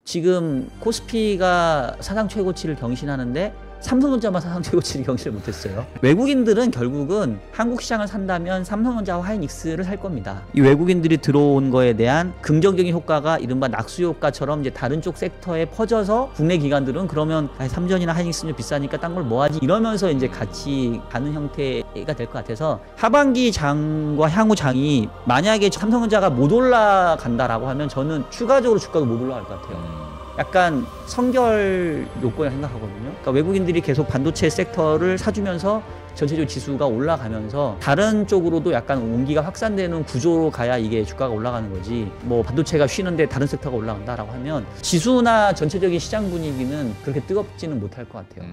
지금 코스피가 사상 최고치를 경신하는데 삼성전자만 사상 최고치를 경신을 못했어요. 외국인들은 결국은 한국 시장을 산다면 삼성전자와 하이닉스를 살 겁니다. 이 외국인들이 들어온 거에 대한 긍정적인 효과가 이른바 낙수 효과처럼 이제 다른 쪽 섹터에 퍼져서 국내 기관들은 그러면 삼전이나 하이닉스는 좀 비싸니까 딴 걸 뭐 하지 이러면서 이제 같이 가는 형태가 될 것 같아서 하반기 장과 향후 장이 만약에 삼성전자가 못 올라간다라고 하면 저는 추가적으로 주가가 못 올라갈 것 같아요. 약간 성결 요건을 생각하거든요. 그러니까 외국인들이 계속 반도체 섹터를 사주면서 전체적으로 지수가 올라가면서 다른 쪽으로도 약간 온기가 확산되는 구조로 가야 이게 주가가 올라가는 거지, 뭐 반도체가 쉬는데 다른 섹터가 올라간다라고 하면 지수나 전체적인 시장 분위기는 그렇게 뜨겁지는 못할 것 같아요.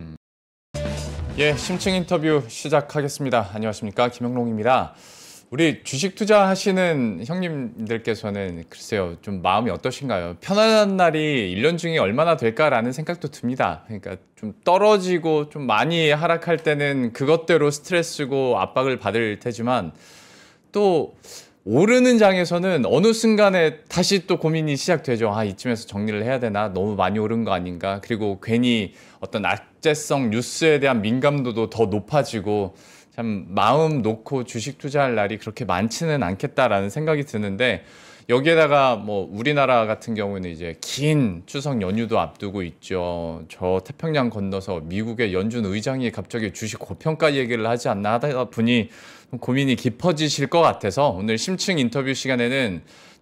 예, 심층 인터뷰 시작하겠습니다. 안녕하십니까, 김영롱입니다. 우리 주식 투자하시는 형님들께서는 글쎄요, 좀 마음이 어떠신가요? 편안한 날이 1년 중에 얼마나 될까라는 생각도 듭니다. 그러니까 좀 떨어지고 좀 많이 하락할 때는 그것대로 스트레스고 압박을 받을 테지만, 또 오르는 장에서는 어느 순간에 다시 또 고민이 시작되죠. 아, 이쯤에서 정리를 해야 되나? 너무 많이 오른 거 아닌가? 그리고 괜히 어떤 악재성 뉴스에 대한 민감도도 더 높아지고, 참 마음 놓고 주식 투자할 날이 그렇게 많지는 않겠다라는 생각이 드는데, 여기에다가 뭐 우리나라 같은 경우는 이제 긴 추석 연휴도 앞두고 있죠. 저 태평양 건너서 미국의 연준 의장이 갑자기 주식 고평가 얘기를 하지 않나 하다 보니 고민이 깊어지실 것 같아서, 오늘 심층 인터뷰 시간에는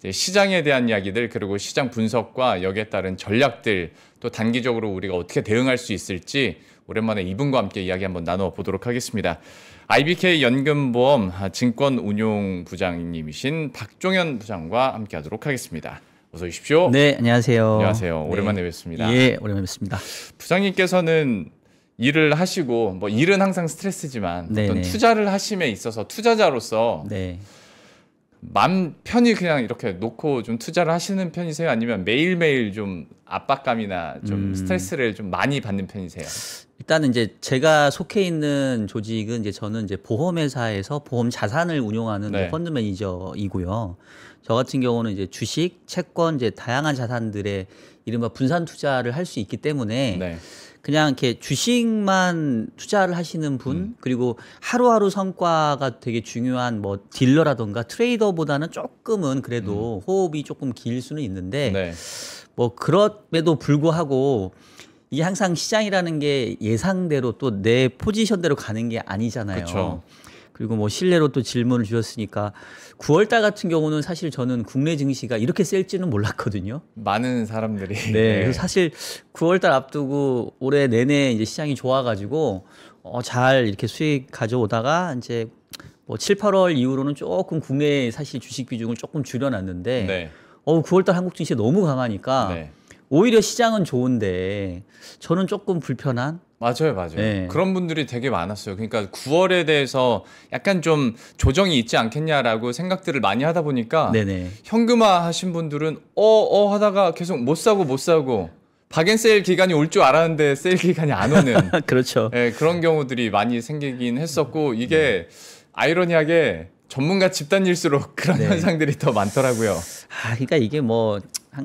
시장에 대한 이야기들, 그리고 시장 분석과 여기에 따른 전략들, 또 단기적으로 우리가 어떻게 대응할 수 있을지 오랜만에 이분과 함께 이야기 한번 나눠보도록 하겠습니다. IBK 연금보험 증권운용부장님이신 박종현 부장과 함께하도록 하겠습니다. 어서 오십시오. 네, 안녕하세요. 안녕하세요. 네. 오랜만에 뵙습니다. 예, 오랜만에 뵙습니다. 부장님께서는 일을 하시고, 뭐 일은 항상 스트레스지만 네네. 어떤 투자를 하심에 있어서 투자자로서 네. 맘 편히 그냥 이렇게 놓고 좀 투자를 하시는 편이세요? 아니면 매일매일 좀 압박감이나 좀 스트레스를 좀 많이 받는 편이세요? 일단은 이제 제가 속해 있는 조직은 이제 저는 이제 보험회사에서 보험 자산을 운용하는 네. 펀드 매니저이고요. 저 같은 경우는 이제 주식, 채권, 이제 다양한 자산들의 이른바 분산 투자를 할 수 있기 때문에 네. 그냥 이렇게 주식만 투자를 하시는 분, 그리고 하루하루 성과가 되게 중요한 뭐 딜러라던가 트레이더보다는 조금은 그래도 호흡이 조금 길 수는 있는데, 네. 뭐 그럼에도 불구하고 이게 항상 시장이라는 게 예상대로 또 내 포지션대로 가는 게 아니잖아요. 그쵸. 그리고 뭐 실내로 또 질문을 주셨으니까 9월 달 같은 경우는 사실 저는 국내 증시가 이렇게 셀지는 몰랐거든요. 많은 사람들이. 네. 그래서 사실 9월 달 앞두고 올해 내내 이제 시장이 좋아가지고 잘 이렇게 수익 가져오다가 이제 뭐 7, 8월 이후로는 조금 국내 사실 주식 비중을 조금 줄여놨는데, 네. 9월 달 한국 증시 너무 강하니까 네. 오히려 시장은 좋은데 저는 조금 불편한. 맞아요, 맞아요. 네. 그런 분들이 되게 많았어요. 그러니까 9월에 대해서 약간 좀 조정이 있지 않겠냐라고 생각들을 많이 하다 보니까, 네네. 현금화 하신 분들은 하다가 계속 못 사고 박앤세일 기간이 올 줄 알았는데 세일 기간이 안 오는 그렇죠. 네, 그런 경우들이 많이 생기긴 했었고, 이게 아이러니하게 전문가 집단일수록 그런 네. 현상들이 더 많더라고요. 그러니까 이게 뭐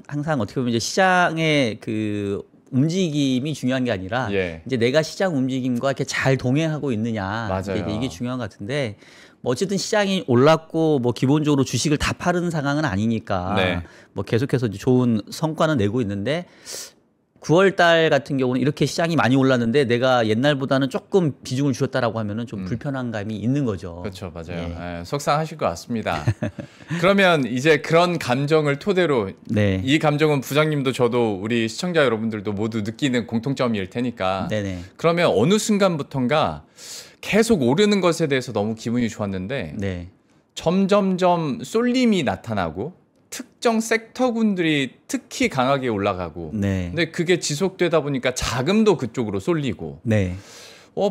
항상 어떻게 보면 이제 시장의 그 움직임이 중요한 게 아니라 예. 이제 내가 시장 움직임과 이렇게 잘 동행하고 있느냐, 맞아요. 이게 중요한 것 같은데, 뭐 어쨌든 시장이 올랐고 뭐 기본적으로 주식을 다 파는 상황은 아니니까 네. 뭐 계속해서 이제 좋은 성과는 내고 있는데, 9월 달 같은 경우는 이렇게 시장이 많이 올랐는데 내가 옛날보다는 조금 비중을 줄였다라고 하면은 좀 불편한 감이 있는 거죠. 그렇죠, 맞아요. 예. 속상하실 것 같습니다. 그러면 이제 그런 감정을 토대로, 네. 이 감정은 부장님도 저도 우리 시청자 여러분들도 모두 느끼는 공통점일 테니까, 네네. 그러면 어느 순간부턴가 계속 오르는 것에 대해서 너무 기분이 좋았는데 네. 점점점 쏠림이 나타나고 특정 섹터군들이 특히 강하게 올라가고, 네. 근데 그게 지속되다 보니까 자금도 그쪽으로 쏠리고, 네.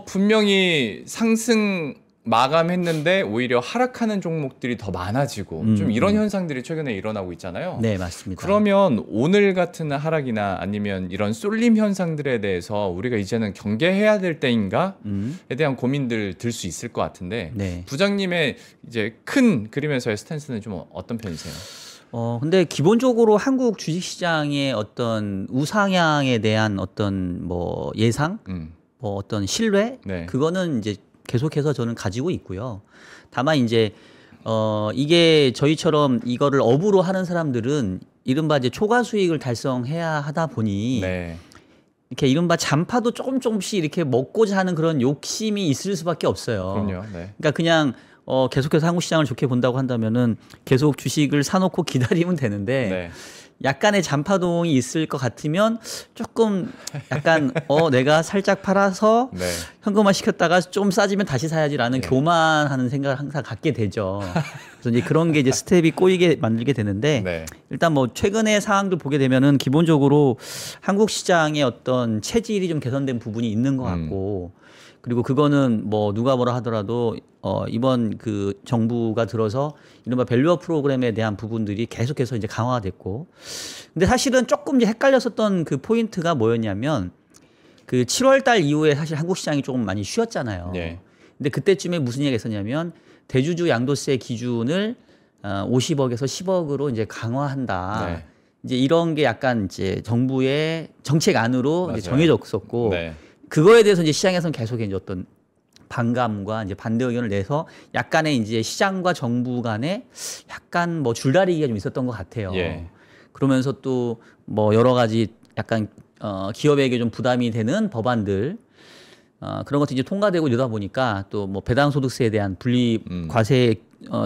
분명히 상승 마감했는데 오히려 하락하는 종목들이 더 많아지고, 좀 이런 현상들이 최근에 일어나고 있잖아요. 네, 맞습니다. 그러면 오늘 같은 하락이나 아니면 이런 쏠림 현상들에 대해서 우리가 이제는 경계해야 될 때인가에 대한 고민들 들 수 있을 것 같은데, 네. 부장님의 이제 큰 그림에서의 스탠스는 좀 어떤 편이세요? 근데 기본적으로 한국 주식시장의 어떤 우상향에 대한 어떤 뭐 예상, 뭐 어떤 신뢰, 네. 그거는 이제 계속해서 저는 가지고 있고요. 다만 이제 이게 저희처럼 이거를 업으로 하는 사람들은 이른바 이제 초과 수익을 달성해야 하다 보니 네. 이렇게 이른바 잔파도 조금씩 이렇게 먹고자 하는 그런 욕심이 있을 수밖에 없어요. 그럼요. 네. 그러니까 그냥 계속해서 한국 시장을 좋게 본다고 한다면은 계속 주식을 사놓고 기다리면 되는데 네. 약간의 잔파동이 있을 것 같으면 조금 약간 내가 살짝 팔아서 네. 현금화 시켰다가 좀 싸지면 다시 사야지라는 예. 교만하는 생각을 항상 갖게 되죠. 그래서 이제 그런 게 이제 스텝이 꼬이게 만들게 되는데 네. 일단 뭐 최근의 상황들 보게 되면은 기본적으로 한국 시장의 어떤 체질이 좀 개선된 부분이 있는 것 같고 그리고 그거는 뭐 누가 뭐라 하더라도 이번 그 정부가 들어서 이른바 밸류업 프로그램에 대한 부분들이 계속해서 이제 강화가 됐고 근데 사실은 조금 이제 헷갈렸었던 그 포인트가 뭐였냐면 그 7월 달 이후에 사실 한국 시장이 조금 많이 쉬었잖아요. 예. 근데 그때쯤에 무슨 얘기가 있었냐면 대주주 양도세 기준을 50억에서 10억으로 이제 강화한다. 네. 이제 이런 게 약간 이제 정부의 정책 안으로 이제 맞아요. 정해졌었고 네. 그거에 대해서 이제 시장에서는 계속 이제 어떤 반감과 이제 반대 의견을 내서 약간의 이제 시장과 정부 간에 약간 뭐 줄다리기가 좀 있었던 것 같아요. 예. 그러면서 또 뭐 여러 가지 약간 기업에게 좀 부담이 되는 법안들 그런 것도 이제 통과되고 이러다 보니까 또 뭐 배당 소득세에 대한 분리 과세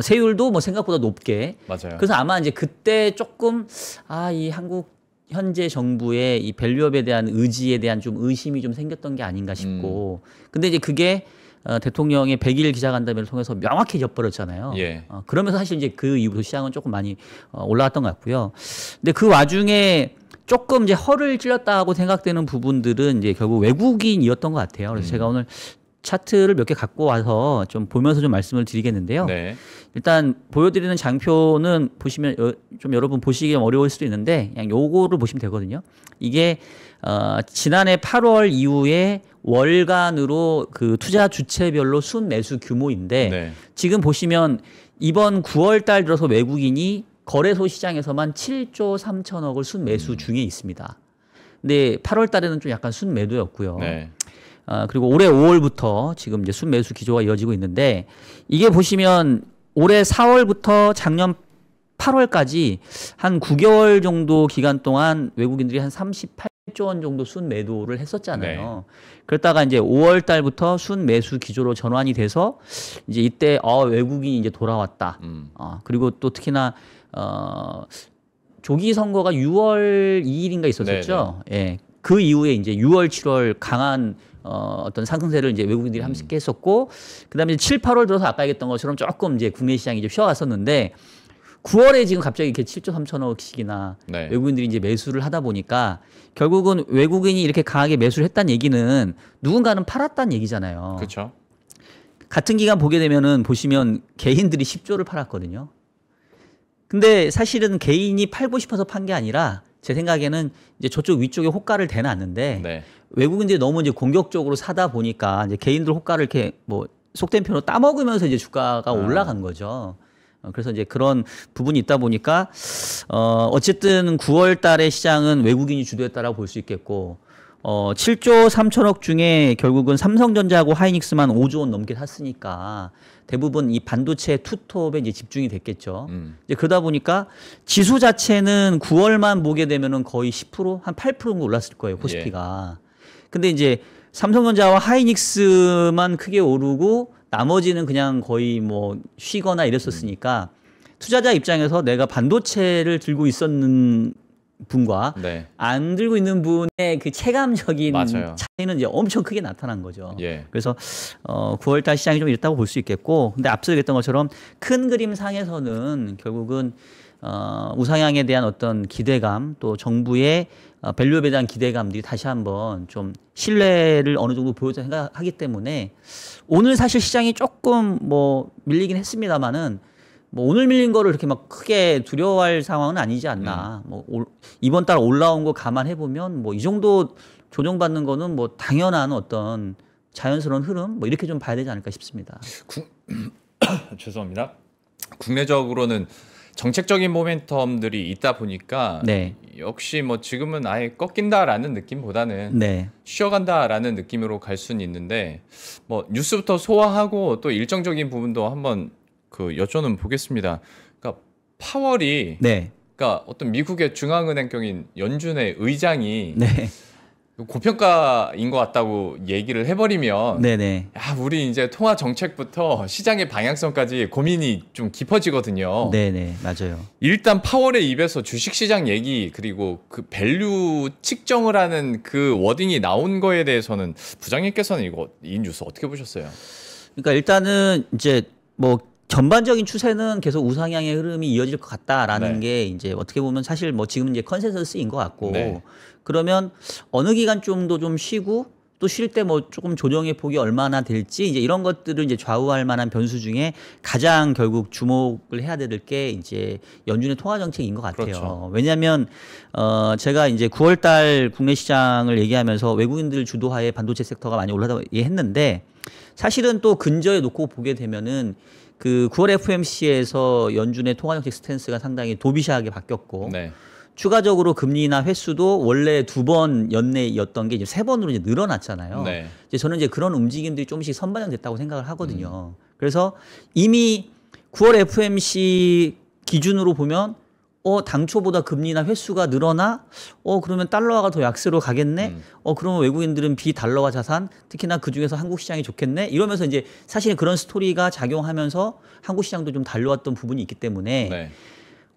세율도 뭐 생각보다 높게 맞아요. 그래서 아마 이제 그때 조금 이 한국 현재 정부의 이 밸류업에 대한 의지에 대한 좀 의심이 좀 생겼던 게 아닌가 싶고 근데 이제 그게 대통령의 100일 기자간담회를 통해서 명확히 져버렸잖아요. 예. 그러면서 사실 이제 그 이후로 시장은 조금 많이 올라갔던 것 같고요. 근데 그 와중에 조금 이제 허를 찔렀다고 생각되는 부분들은 이제 결국 외국인이었던 것 같아요. 그래서 제가 오늘 차트를 몇 개 갖고 와서 좀 보면서 좀 말씀을 드리겠는데요. 네. 일단 보여드리는 장표는 보시면 좀 여러분 보시기 어려울 수도 있는데 그냥 요거를 보시면 되거든요. 이게 지난해 8월 이후에 월간으로 그 투자 주체별로 순매수 규모인데 네. 지금 보시면 이번 9월 달 들어서 외국인이 거래소 시장에서만 7조 3천억을 순매수 중에 있습니다. 근데 8월 달에는 좀 약간 순매도였고요. 네. 그리고 올해 5월부터 지금 이제 순매수 기조가 이어지고 있는데 이게 보시면 올해 4월부터 작년 8월까지 한 9개월 정도 기간 동안 외국인들이 한 38조 원 정도 순매도를 했었잖아요. 그랬다가 이제 5월 달부터 순매수 기조로 전환이 돼서 이제 이때 외국인이 이제 돌아왔다. 그리고 또 특히나 조기 선거가 6월 2일인가 있었었죠. 예. 그 이후에 이제 6월, 7월 강한 어떤 상승세를 이제 외국인들이 함께 했었고, 그 다음에 7, 8월 들어서 아까 얘기했던 것처럼 조금 이제 국내 시장이 이제 쉬어왔었는데, 9월에 지금 갑자기 이렇게 7조 3천억씩이나 네. 외국인들이 이제 매수를 하다 보니까 결국은 외국인이 이렇게 강하게 매수를 했다는 얘기는 누군가는 팔았다는 얘기잖아요. 그렇죠. 같은 기간 보게 되면은 보시면 개인들이 10조를 팔았거든요. 근데 사실은 개인이 팔고 싶어서 판 게 아니라 제 생각에는 이제 저쪽 위쪽에 호가를 대놨는데 네. 외국인들이 너무 이제 공격적으로 사다 보니까 이제 개인들 호가를 이렇게 뭐 속된 표현으로 따먹으면서 이제 주가가 올라간 거죠. 그래서 이제 그런 부분이 있다 보니까 어쨌든 9월 달에 시장은 외국인이 주도했다라고 볼 수 있겠고 7조 3천억 중에 결국은 삼성전자하고 하이닉스만 5조 원 넘게 샀으니까 대부분 이 반도체 투톱에 이제 집중이 됐겠죠. 이제 그러다 보니까 지수 자체는 9월만 보게 되면은 거의 10%, 한 8% 정도 올랐을 거예요, 코스피가. 근데 이제 삼성전자와 하이닉스만 크게 오르고 나머지는 그냥 거의 뭐 쉬거나 이랬었으니까 투자자 입장에서 내가 반도체를 들고 있었는 분과 네. 안 들고 있는 분의 그 체감적인 맞아요. 차이는 이제 엄청 크게 나타난 거죠. 예. 그래서 9월 달 시장이 좀 이랬다고 볼 수 있겠고, 근데 앞서 얘기했던 것처럼 큰 그림 상에서는 결국은 우상향에 대한 어떤 기대감, 또 정부의 밸류업에 대한 기대감들이 다시 한번 좀 신뢰를 어느 정도 보여줘 생각하기 때문에 오늘 사실 시장이 조금 뭐 밀리긴 했습니다만은 뭐 오늘 밀린 거를 그렇게 막 크게 두려워할 상황은 아니지 않나. 뭐 이번 달 올라온 거 감안해 보면 뭐 이 정도 조정받는 거는 뭐 당연한 어떤 자연스러운 흐름 뭐 이렇게 좀 봐야 되지 않을까 싶습니다. 죄송합니다. 국내적으로는 정책적인 모멘텀들이 있다 보니까 네. 역시 뭐 지금은 아예 꺾인다라는 느낌보다는 네. 쉬어간다라는 느낌으로 갈 수는 있는데 뭐 뉴스부터 소화하고 또 일정적인 부분도 한번 그 여쭤는 보겠습니다. 그러니까 파월이 네. 그러니까 어떤 미국의 중앙은행격인 연준의 의장이 네. 고평가인 것 같다고 얘기를 해버리면 네네. 야, 우리 이제 통화 정책부터 시장의 방향성까지 고민이 좀 깊어지거든요. 네네. 맞아요. 일단 파월의 입에서 주식시장 얘기 그리고 그 밸류 측정을 하는 그 워딩이 나온 거에 대해서는 부장님께서는 이 뉴스 어떻게 보셨어요? 그러니까 일단은 이제 뭐 전반적인 추세는 계속 우상향의 흐름이 이어질 것 같다라는 네. 게 이제 어떻게 보면 사실 뭐 지금 이제 컨센서스인 것 같고 네. 그러면 어느 기간 정도 좀 쉬고 또 쉴 때 뭐 조금 조정의 폭이 얼마나 될지 이제 이런 것들을 이제 좌우할 만한 변수 중에 가장 결국 주목을 해야 될 게 이제 연준의 통화 정책인 것 같아요. 그렇죠. 왜냐하면 제가 이제 9월달 국내 시장을 얘기하면서 외국인들 주도하에 반도체 섹터가 많이 올라가고 했는데 사실은 또 근저에 놓고 보게 되면은 그 9월 FOMC에서 연준의 통화 정책 스탠스가 상당히 도비샤하게 바뀌었고. 네. 추가적으로 금리나 횟수도 원래 2번 연내였던 게 이제 3번으로 이제 늘어났잖아요. 네. 이제 저는 이제 그런 움직임들이 조금씩 선반영됐다고 생각을 하거든요. 그래서 이미 9월 FOMC 기준으로 보면 당초보다 금리나 횟수가 늘어나 그러면 달러화가 더 약세로 가겠네. 그러면 외국인들은 비달러화 자산 특히나 그중에서 한국 시장이 좋겠네. 이러면서 이제 사실 그런 스토리가 작용하면서 한국 시장도 좀 달려왔던 부분이 있기 때문에 네.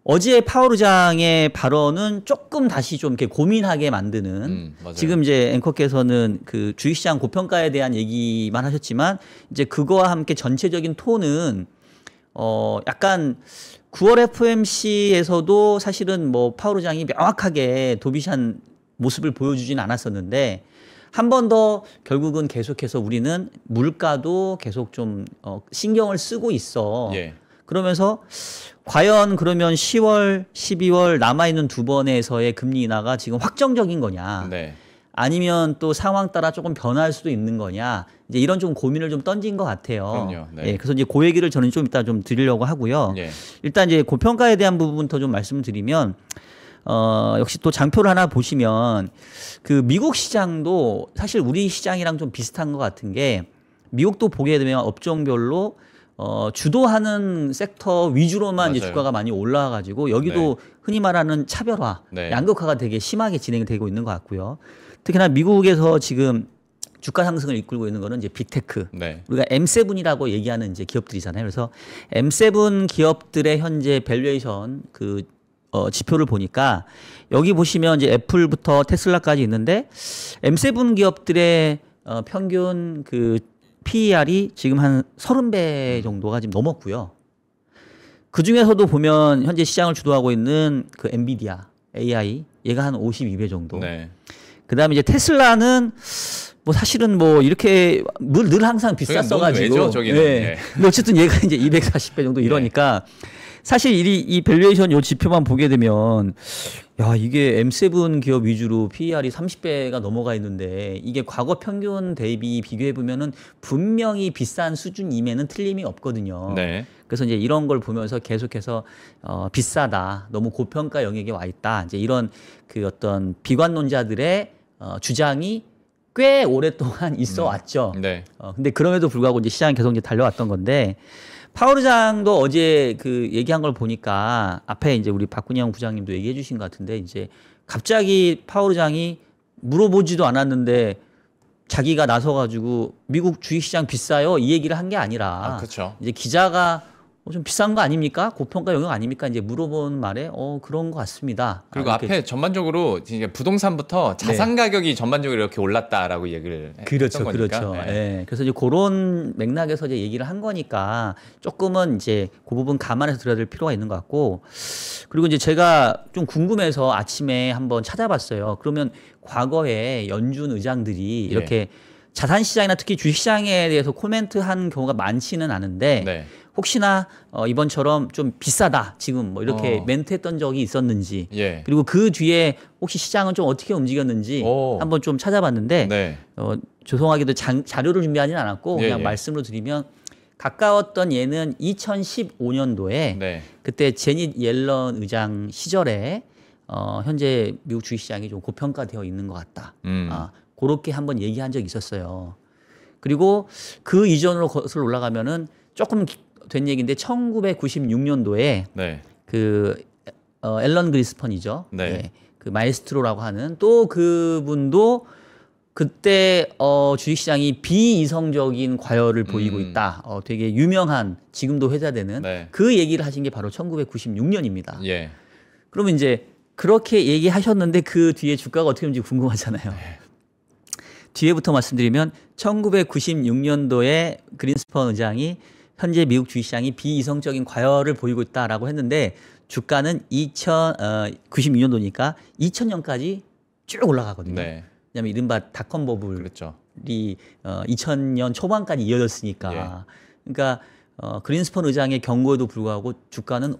어제 파월 의장의 발언은 조금 다시 좀 이렇게 고민하게 만드는 맞아요. 지금 이제 앵커께서는 그 주식시장 고평가에 대한 얘기만 하셨지만 이제 그거와 함께 전체적인 톤은 약간 9월 FOMC에서도 사실은 뭐 파월 의장이 명확하게 도비시한 모습을 보여주진 않았었는데 한 번 더 결국은 계속해서 우리는 물가도 계속 좀 신경을 쓰고 있어. 예. 그러면서 과연 그러면 10월, 12월 남아있는 2번에서의 금리 인하가 지금 확정적인 거냐. 네. 아니면 또 상황 따라 조금 변할 수도 있는 거냐. 이제 이런 좀 고민을 좀 던진 것 같아요. 그럼요. 네. 예, 그래서 이제 그 얘기를 저는 좀 이따 좀 드리려고 하고요. 예. 일단 이제 고평가에 대한 부분부터 좀 말씀드리면 역시 또 장표를 하나 보시면 그 미국 시장도 사실 우리 시장이랑 좀 비슷한 것 같은 게 미국도 보게 되면 업종별로 주도하는 섹터 위주로만 이제 맞아요. 주가가 많이 올라와가지고 여기도 흔히 말하는 차별화, 네. 양극화가 되게 심하게 진행되고 있는 것 같고요. 특히나 미국에서 지금 주가 상승을 이끌고 있는 거는 이제 빅테크. 네. 우리가 M7이라고 얘기하는 이제 기업들이잖아요. 그래서 M7 기업들의 현재 밸류에이션 그 지표를 보니까 여기 보시면 이제 애플부터 테슬라까지 있는데 M7 기업들의 평균 그 PER이 지금 한 30배 정도가 지금 넘었고요. 그 중에서도 보면 현재 시장을 주도하고 있는 그 엔비디아, AI 얘가 한 52배 정도. 네. 그다음에 이제 테슬라는 뭐 사실은 뭐 이렇게 늘 항상 비쌌어가지고. 논외죠, 저기는. 네. 예. 근데 어쨌든 얘가 이제 240배 정도 이러니까 사실 이 밸류에이션 요 지표만 보게 되면 야 이게 M7 기업 위주로 PER이 30배가 넘어가 있는데 이게 과거 평균 대비 비교해 보면은 분명히 비싼 수준임에는 틀림이 없거든요. 네. 그래서 이제 이런 걸 보면서 계속해서 비싸다, 너무 고평가 영역에 와 있다. 이제 이런 그 어떤 비관론자들의 주장이 꽤 오랫동안 있어 왔죠. 네. 근데 그럼에도 불구하고 이제 시장이 계속 이제 달려왔던 건데 파월 의장도 어제 그 얘기한 걸 보니까 앞에 이제 우리 박근영 부장님도 얘기해 주신 것 같은데 이제 갑자기 파월 의장이 물어보지도 않았는데 자기가 나서가지고 미국 주식시장 비싸요 이 얘기를 한 게 아니라 그렇죠. 이제 기자가 좀 비싼 거 아닙니까? 고평가 영역 아닙니까? 이제 물어본 말에 그런 것 같습니다. 그리고 이렇게. 앞에 전반적으로 이제 부동산부터 자산 가격이 전반적으로 이렇게 올랐다라고 얘기를 그렇죠, 했던 거니까. 그렇죠. 네. 예. 그래서 이제 그런 맥락에서 이제 얘기를 한 거니까 조금은 이제 그 부분 감안해서 들어야 될 필요가 있는 것 같고, 그리고 이제 제가 좀 궁금해서 아침에 한번 찾아봤어요. 그러면 과거에 연준 의장들이 이렇게 자산 시장이나 특히 주식 시장에 대해서 코멘트한 경우가 많지는 않은데. 네. 혹시나 이번처럼 좀 비싸다 지금 뭐 이렇게 멘트했던 적이 있었는지 예. 그리고 그 뒤에 혹시 시장은 좀 어떻게 움직였는지 한번 좀 찾아봤는데 네. 죄송하게도 자료를 준비하지는 않았고 예, 그냥 예. 말씀으로 드리면 가까웠던 예는 2015년도에 네. 그때 제닛 옐런 의장 시절에 현재 미국 주식시장이 좀 고평가되어 있는 것 같다. 그렇게 한번 얘기한 적이 있었어요. 그리고 그 이전으로 거슬러 올라가면은 조금 된 얘기인데 1996년도에 네. 그 앨런 그리스펀이죠. 네. 예, 그 마에스트로라고 하는 또 그분도 그때 주식시장이 비이성적인 과열을 보이고 있다. 되게 유명한 지금도 회자되는 네. 그 얘기를 하신 게 바로 1996년입니다. 예. 그러면 이제 그렇게 얘기하셨는데 그 뒤에 주가가 어떻게 되는지 궁금하잖아요. 네. 뒤에부터 말씀드리면 1996년도에 그린스펀 의장이 현재 미국 주식시장이 비이성적인 과열을 보이고 있다라고 했는데 주가는 92년도니까 2000년까지 쭉 올라가거든요. 네. 왜냐하면 이른바 닷컴 버블이 그렇죠. 2000년 초반까지 이어졌으니까. 예. 그러니까 그린스펀 의장의 경고에도 불구하고 주가는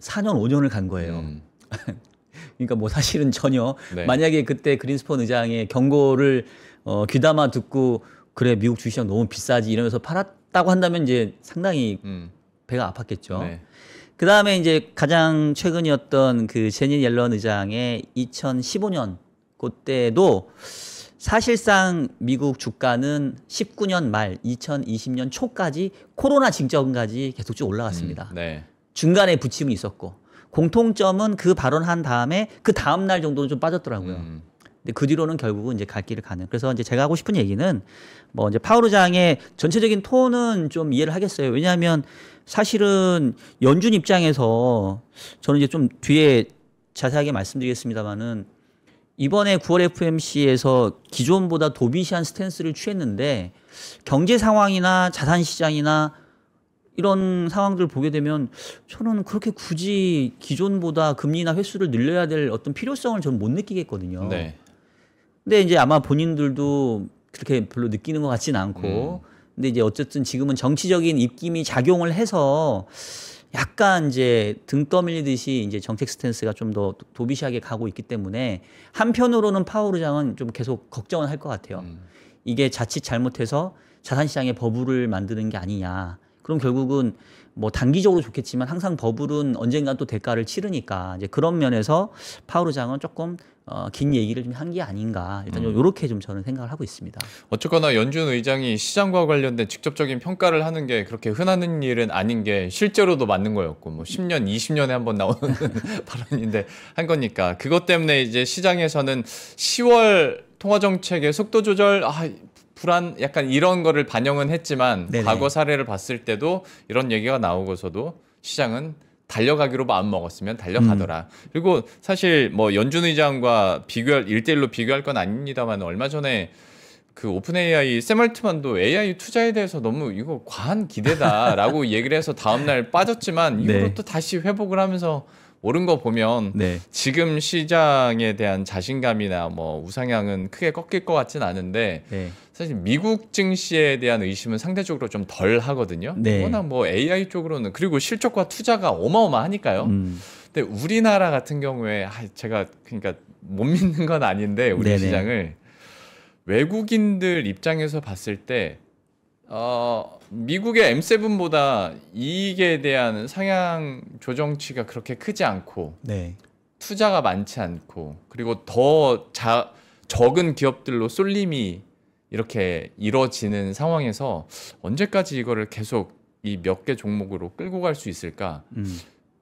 4년 5년을 간 거예요. 그러니까 뭐 사실은 전혀 네. 만약에 그때 그린스펀 의장의 경고를 귀담아 듣고 그래 미국 주식시장 너무 비싸지 이러면서 팔았다고 한다면 이제 상당히 배가 아팠겠죠. 네. 그 다음에 이제 가장 최근이었던 그 제닛 옐런 의장의 2015년 그때도 사실상 미국 주가는 19년 말 2020년 초까지 코로나 직전까지 계속 쭉 올라갔습니다. 네. 중간에 부침이 있었고 공통점은 그 발언한 다음에 그 다음 날 정도는 좀 빠졌더라고요. 근데 그 뒤로는 결국은 이제 갈 길을 가는. 그래서 이제 제가 하고 싶은 얘기는 뭐 이제 파월 의장의 전체적인 톤은 좀 이해를 하겠어요. 왜냐하면 사실은 연준 입장에서 저는 이제 좀 뒤에 자세하게 말씀드리겠습니다만은 이번에 9월 FOMC에서 기존보다 도비시한 스탠스를 취했는데 경제 상황이나 자산 시장이나 이런 상황들을 보게 되면 저는 그렇게 굳이 기존보다 금리나 횟수를 늘려야 될 어떤 필요성을 저는 못 느끼겠거든요. 네. 근데 이제 아마 본인들도 그렇게 별로 느끼는 것 같지는 않고 근데 이제 어쨌든 지금은 정치적인 입김이 작용을 해서 약간 이제 등 떠밀리듯이 이제 정책 스탠스가 좀 더 도비시하게 가고 있기 때문에 한편으로는 파월 의장은 좀 계속 걱정은 할 것 같아요. 이게 자칫 잘못해서 자산시장에 버블을 만드는 게 아니냐. 그럼 결국은 뭐 단기적으로 좋겠지만 항상 버블은 언젠가 또 대가를 치르니까 이제 그런 면에서 파월 의장은 조금 긴 얘기를 좀 한 게 아닌가 일단 요렇게 좀 저는 생각을 하고 있습니다. 어쨌거나 연준 의장이 시장과 관련된 직접적인 평가를 하는 게 그렇게 흔한 일은 아닌 게 실제로도 맞는 거였고 뭐 10년, 20년에 한 번 나오는 발언인데 한 거니까 그것 때문에 이제 시장에서는 10월 통화 정책의 속도 조절 불안 약간 이런 거를 반영은 했지만 네네. 과거 사례를 봤을 때도 이런 얘기가 나오고서도 시장은 달려가기로 마음 먹었으면 달려가더라. 그리고 사실 뭐 연준 의장과 1대1로 비교할 건 아닙니다만 얼마 전에 그 오픈 AI 샘 알트만도 AI 투자에 대해서 너무 이거 과한 기대다라고 얘기를 해서 다음날 빠졌지만 이후로 네. 또 다시 회복을 하면서 오른 거 보면 네. 지금 시장에 대한 자신감이나 뭐 우상향은 크게 꺾일 것 같진 않은데 네. 사실 미국 증시에 대한 의심은 상대적으로 좀 덜 하거든요. 네. 워낙 뭐 AI 쪽으로는 그리고 실적과 투자가 어마어마하니까요. 근데 우리나라 같은 경우에 제가 그러니까 못 믿는 건 아닌데 우리 네네. 시장을 외국인들 입장에서 봤을 때 미국의 M7보다 이익에 대한 상향 조정치가 그렇게 크지 않고 네. 투자가 많지 않고 그리고 더 적은 기업들로 쏠림이 이렇게 이뤄지는 상황에서 언제까지 이거를 계속 이 몇 개 종목으로 끌고 갈 수 있을까?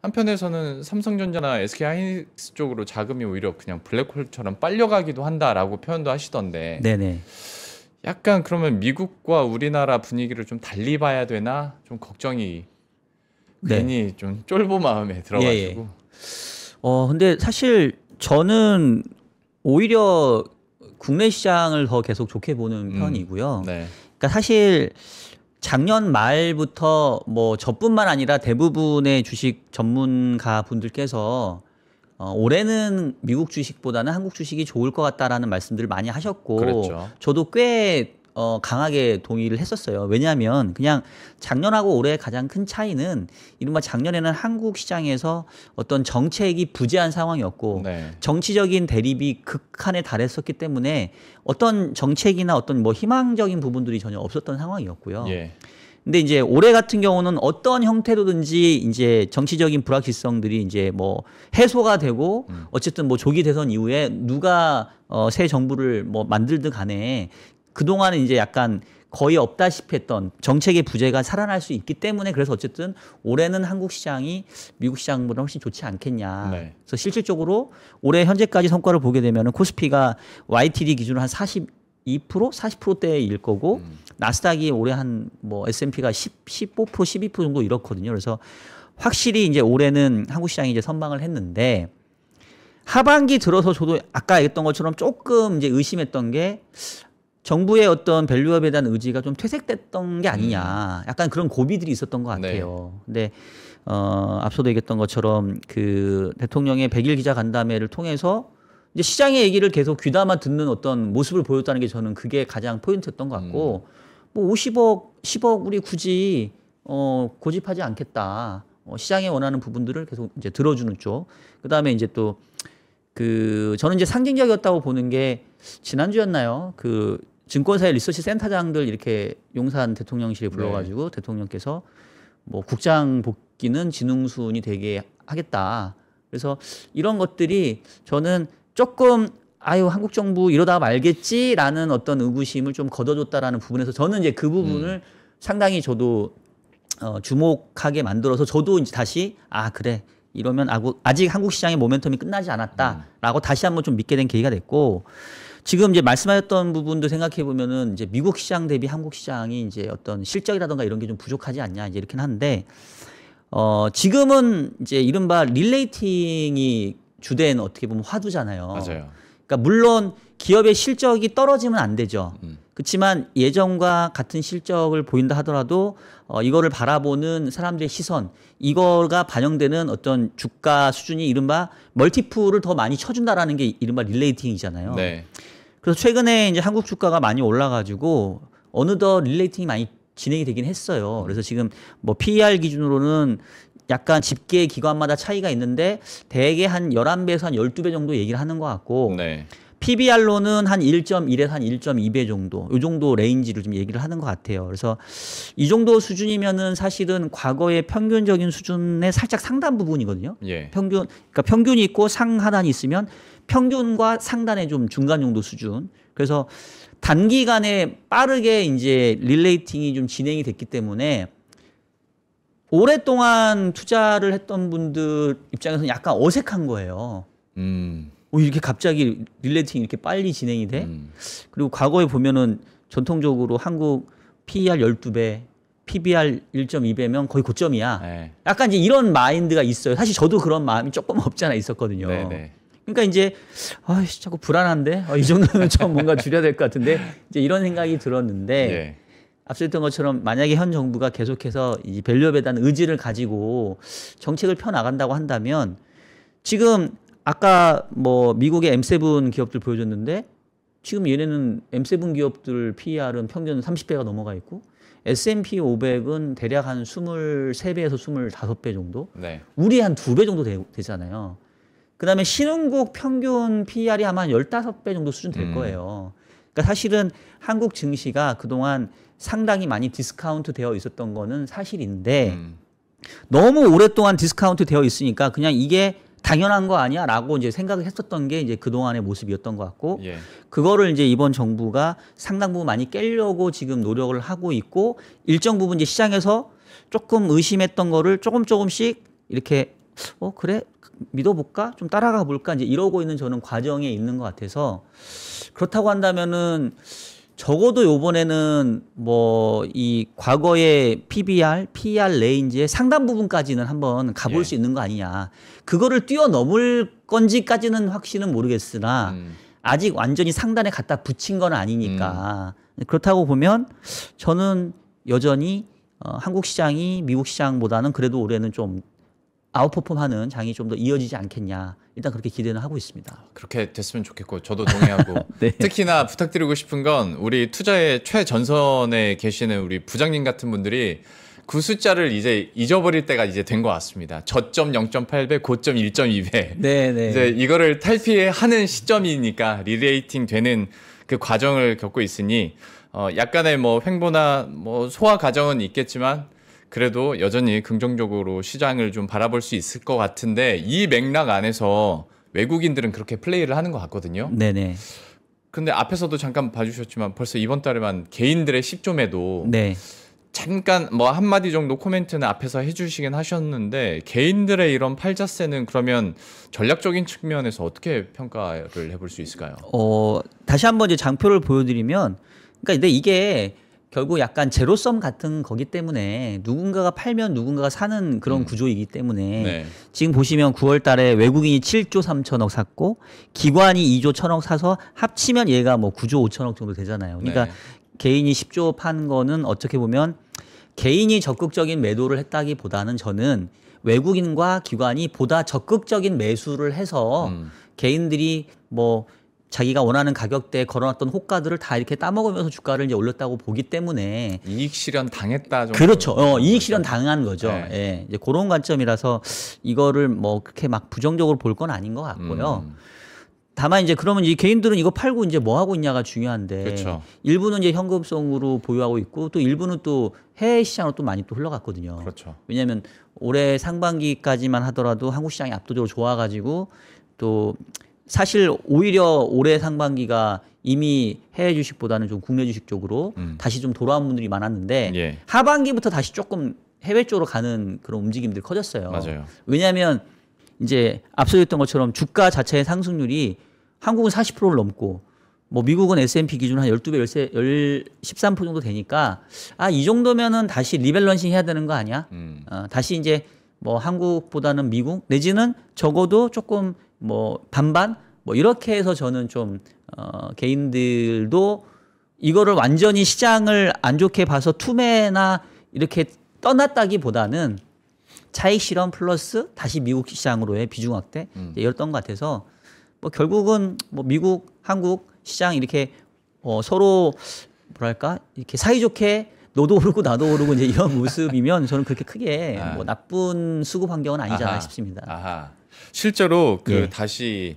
한편에서는 삼성전자나 SK하이닉스 쪽으로 자금이 오히려 그냥 블랙홀처럼 빨려가기도 한다라고 표현도 하시던데 네네. 약간 그러면 미국과 우리나라 분위기를 좀 달리 봐야 되나 좀 걱정이 네. 괜히 좀 쫄보 마음에 들어가지고 근데 사실 저는 오히려 국내 시장을 더 계속 좋게 보는 편이고요. 네. 그러니까 사실 작년 말부터 뭐 저뿐만 아니라 대부분의 주식 전문가 분들께서 올해는 미국 주식보다는 한국 주식이 좋을 것 같다라는 말씀들을 많이 하셨고 그랬죠. 저도 꽤 강하게 동의를 했었어요. 왜냐하면 그냥 작년하고 올해 가장 큰 차이는 이른바 작년에는 한국 시장에서 어떤 정책이 부재한 상황이었고 네. 정치적인 대립이 극한에 달했었기 때문에 어떤 정책이나 어떤 뭐 희망적인 부분들이 전혀 없었던 상황이었고요. 예. 근데 이제 올해 같은 경우는 어떤 형태로든지 이제 정치적인 불확실성들이 이제 뭐 해소가 되고 어쨌든 뭐 조기 대선 이후에 누가 새 정부를 뭐 만들든 간에 그동안은 이제 약간 거의 없다시피 했던 정책의 부재가 살아날 수 있기 때문에 그래서 어쨌든 올해는 한국 시장이 미국 시장보다 훨씬 좋지 않겠냐. 네. 그래서 실질적으로 올해 현재까지 성과를 보게 되면은 코스피가 YTD 기준으로 한 42%, 40%대일 거고 나스닥이 올해 한 뭐 S&P가 15%, 12% 정도 이렇거든요. 그래서 확실히 이제 올해는 한국 시장이 이제 선방을 했는데 하반기 들어서 저도 아까 얘기했던 것처럼 조금 이제 의심했던 게 정부의 어떤 밸류업에 대한 의지가 좀 퇴색됐던 게 아니냐. 약간 그런 고비들이 있었던 것 같아요. 근데 앞서도 얘기했던 것처럼 그 대통령의 100일 기자간담회를 통해서 이제 시장의 얘기를 계속 귀담아 듣는 어떤 모습을 보였다는 게 저는 그게 가장 포인트였던 것 같고 뭐 50억, 10억 우리 굳이 고집하지 않겠다. 시장이 원하는 부분들을 계속 이제 들어주는 쪽. 그다음에 이제 또 그 저는 이제 상징적이었다고 보는 게 지난주였나요? 그 증권사의 리서치 센터장들 이렇게 용산 대통령실에 불러가지고 대통령께서 뭐 국장 복귀는 진흥순이 되게 하겠다. 그래서 이런 것들이 저는 조금 아유 한국 정부 이러다 말겠지라는 어떤 의구심을 좀 걷어줬다라는 부분에서 저는 이제 그 부분을 상당히 저도 주목하게 만들어서 저도 이제 다시 아 그래 이러면 아직 한국 시장의 모멘텀이 끝나지 않았다라고 다시 한번 좀 믿게 된 계기가 됐고 지금 이제 말씀하셨던 부분도 생각해 보면은 이제 미국 시장 대비 한국 시장이 이제 어떤 실적이라든가 이런 게 좀 부족하지 않냐 이제 이렇게 하는데 지금은 이제 이른바 릴레이팅이 주된 어떻게 보면 화두잖아요. 맞아요. 그러니까 물론 기업의 실적이 떨어지면 안 되죠. 그렇지만 예전과 같은 실적을 보인다 하더라도 이거를 바라보는 사람들의 시선, 이거가 반영되는 어떤 주가 수준이 이른바 멀티플을 더 많이 쳐준다라는 게 이른바 릴레이팅이잖아요. 네. 그래서 최근에 이제 한국 주가가 많이 올라가지고 어느덧 릴레이팅이 많이 진행이 되긴 했어요. 그래서 지금 뭐 PER 기준으로는 약간 집계 기관마다 차이가 있는데 대개 한 11배에서 한 12배 정도 얘기를 하는 것 같고 네. PBR로는 한 1.1에서 한 1.2배 정도 이 정도 레인지를 좀 얘기를 하는 것 같아요. 그래서 이 정도 수준이면은 사실은 과거의 평균적인 수준의 살짝 상단 부분이거든요. 예. 그러니까 평균이 있고 상하단이 있으면 평균과 상단의 좀 중간 정도 수준. 그래서 단기간에 빠르게 이제 릴레이팅이 좀 진행이 됐기 때문에 오랫동안 투자를 했던 분들 입장에서는 약간 어색한 거예요. 이렇게 갑자기 릴레이팅이 이렇게 빨리 진행이 돼? 그리고 과거에 보면은 전통적으로 한국 PER 12배, PBR 1.2배면 거의 고점이야. 네. 약간 이제 이런 마인드가 있어요. 사실 저도 그런 마음이 조금 없지 않아 있었거든요. 네네. 그러니까 이제 자꾸 불안한데 이 정도면 좀 뭔가 줄여야 될 것 같은데 이제 이런 생각이 들었는데 예. 앞서 했던 것처럼 만약에 현 정부가 계속해서 이 밸류업에 대한 의지를 가지고 정책을 펴 나간다고 한다면 지금 아까 뭐 미국의 M7 기업들 보여줬는데 지금 얘네는 M7 기업들 PER은 평균 30배가 넘어가 있고 S&P 500은 대략 한 23배에서 25배 정도. 네. 우리 한 2배 정도 되잖아요. 그다음에 신흥국 평균 PER이 아마 한 15배 정도 수준 될 거예요. 그러니까 사실은 한국 증시가 그동안 상당히 많이 디스카운트 되어 있었던 거는 사실인데 너무 오랫동안 디스카운트 되어 있으니까 그냥 이게 당연한 거 아니야? 라고 이제 생각을 했었던 게 이제 그동안의 모습이었던 것 같고 예. 그거를 이제 이번 정부가 상당 부분 많이 깨려고 지금 노력을 하고 있고 일정 부분 이제 시장에서 조금 의심했던 거를 조금씩 이렇게 그래? 믿어볼까? 좀 따라가 볼까? 이제 이러고 있는 저는 과정에 있는 것 같아서 그렇다고 한다면은 적어도 요번에는 뭐 이 과거의 PBR, PER 레인지의 상당 부분까지는 한번 가볼 수 있는 거 아니냐. 그거를 뛰어넘을 건지까지는 확실은 모르겠으나 아직 완전히 상단에 갖다 붙인 건 아니니까. 그렇다고 보면 저는 여전히 한국 시장이 미국 시장보다는 그래도 올해는 좀 아웃퍼폼하는 장이 좀 더 이어지지 않겠냐. 일단 그렇게 기대는 하고 있습니다. 그렇게 됐으면 좋겠고 저도 동의하고 네. 특히나 부탁드리고 싶은 건 우리 투자의 최전선에 계시는 우리 부장님 같은 분들이 그 숫자를 이제 잊어버릴 때가 이제 된 것 같습니다. 저점 0.8배, 고점 1.2배. 네네. 이제 이거를 탈피하는 시점이니까 리레이팅 되는 그 과정을 겪고 있으니 약간의 뭐 횡보나 뭐 소화 과정은 있겠지만 그래도 여전히 긍정적으로 시장을 좀 바라볼 수 있을 것 같은데 이 맥락 안에서 외국인들은 그렇게 플레이를 하는 것 같거든요. 네네. 근데 앞에서도 잠깐 봐주셨지만 벌써 이번 달에만 개인들의 10조 매도 네. 잠깐 뭐 한마디 정도 코멘트는 앞에서 해주시긴 하셨는데 개인들의 이런 팔자세는 그러면 전략적인 측면에서 어떻게 평가를 해볼 수 있을까요? 다시 한번 이제 장표를 보여드리면, 그러니까 근데 이게 결국 약간 제로섬 같은 거기 때문에 누군가가 팔면 누군가가 사는 그런 구조이기 때문에 네. 지금 보시면 9월 달에 외국인이 7조 3천억 샀고 기관이 2조 1천억 사서 합치면 얘가 뭐 9조 5천억 정도 되잖아요. 그러니까 네. 개인이 10조 판 거는 어떻게 보면 개인이 적극적인 매도를 했다기보다는 저는 외국인과 기관이 보다 적극적인 매수를 해서 개인들이 뭐 자기가 원하는 가격대에 걸어놨던 호가들을 다 이렇게 따먹으면서 주가를 이제 올렸다고 보기 때문에 이익 실현 당했다 정도. 그렇죠. 이익 실현 당한 거죠. 네. 예. 이제 그런 관점이라서 이거를 뭐 그렇게 막 부정적으로 볼 건 아닌 것 같고요. 다만 이제 그러면 이 개인들은 이거 팔고 이제 뭐 하고 있냐가 중요한데 그렇죠. 일부는 이제 현금성으로 보유하고 있고 또 일부는 또 해외 시장으로 또 많이 또 흘러갔거든요. 그렇죠. 왜냐하면 올해 상반기까지만 하더라도 한국 시장이 압도적으로 좋아가지고 또 사실 오히려 올해 상반기가 이미 해외 주식보다는 좀 국내 주식 쪽으로 다시 좀 돌아온 분들이 많았는데 예. 하반기부터 다시 조금 해외 쪽으로 가는 그런 움직임들이 커졌어요. 맞아요. 왜냐하면 이제 앞서 했던 것처럼 주가 자체의 상승률이 한국은 40%를 넘고 뭐 미국은 S&P 기준 한 12배, 13% 정도 되니까 이 정도면은 다시 리밸런싱 해야 되는 거 아니야? 다시 이제 뭐 한국보다는 미국 내지는 적어도 조금 뭐 반반 뭐 이렇게 해서 저는 좀 개인들도 이거를 완전히 시장을 안 좋게 봐서 투매나 이렇게 떠났다기보다는 차익 실현 플러스 다시 미국 시장으로의 비중 확대 이랬던 것 같아서 뭐 결국은 뭐 미국, 한국 시장 이렇게 서로 뭐랄까 이렇게 사이좋게 너도 오르고 나도 오르고 이제 이런 모습이면 저는 그렇게 크게 뭐 나쁜 수급 환경은 아니잖아 싶습니다. 아하. 실제로 그 예. 다시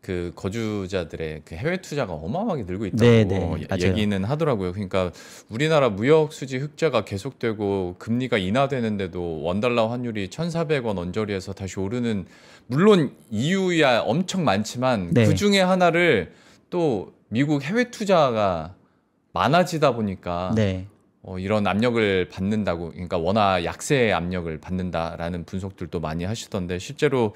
그 거주자들의 그 해외 투자가 어마어마하게 늘고 있다고 네, 맞아요. 얘기는 하더라고요. 그러니까 우리나라 무역 수지 흑자가 계속되고 금리가 인하되는데도 원달러 환율이 1,400원 언저리에서 다시 오르는 물론 이유야 엄청 많지만 네. 그 중에 하나를 또 미국 해외 투자가 많아지다 보니까 네. 이런 압력을 받는다고, 그러니까 워낙 약세의 압력을 받는다라는 분석들도 많이 하시던데 실제로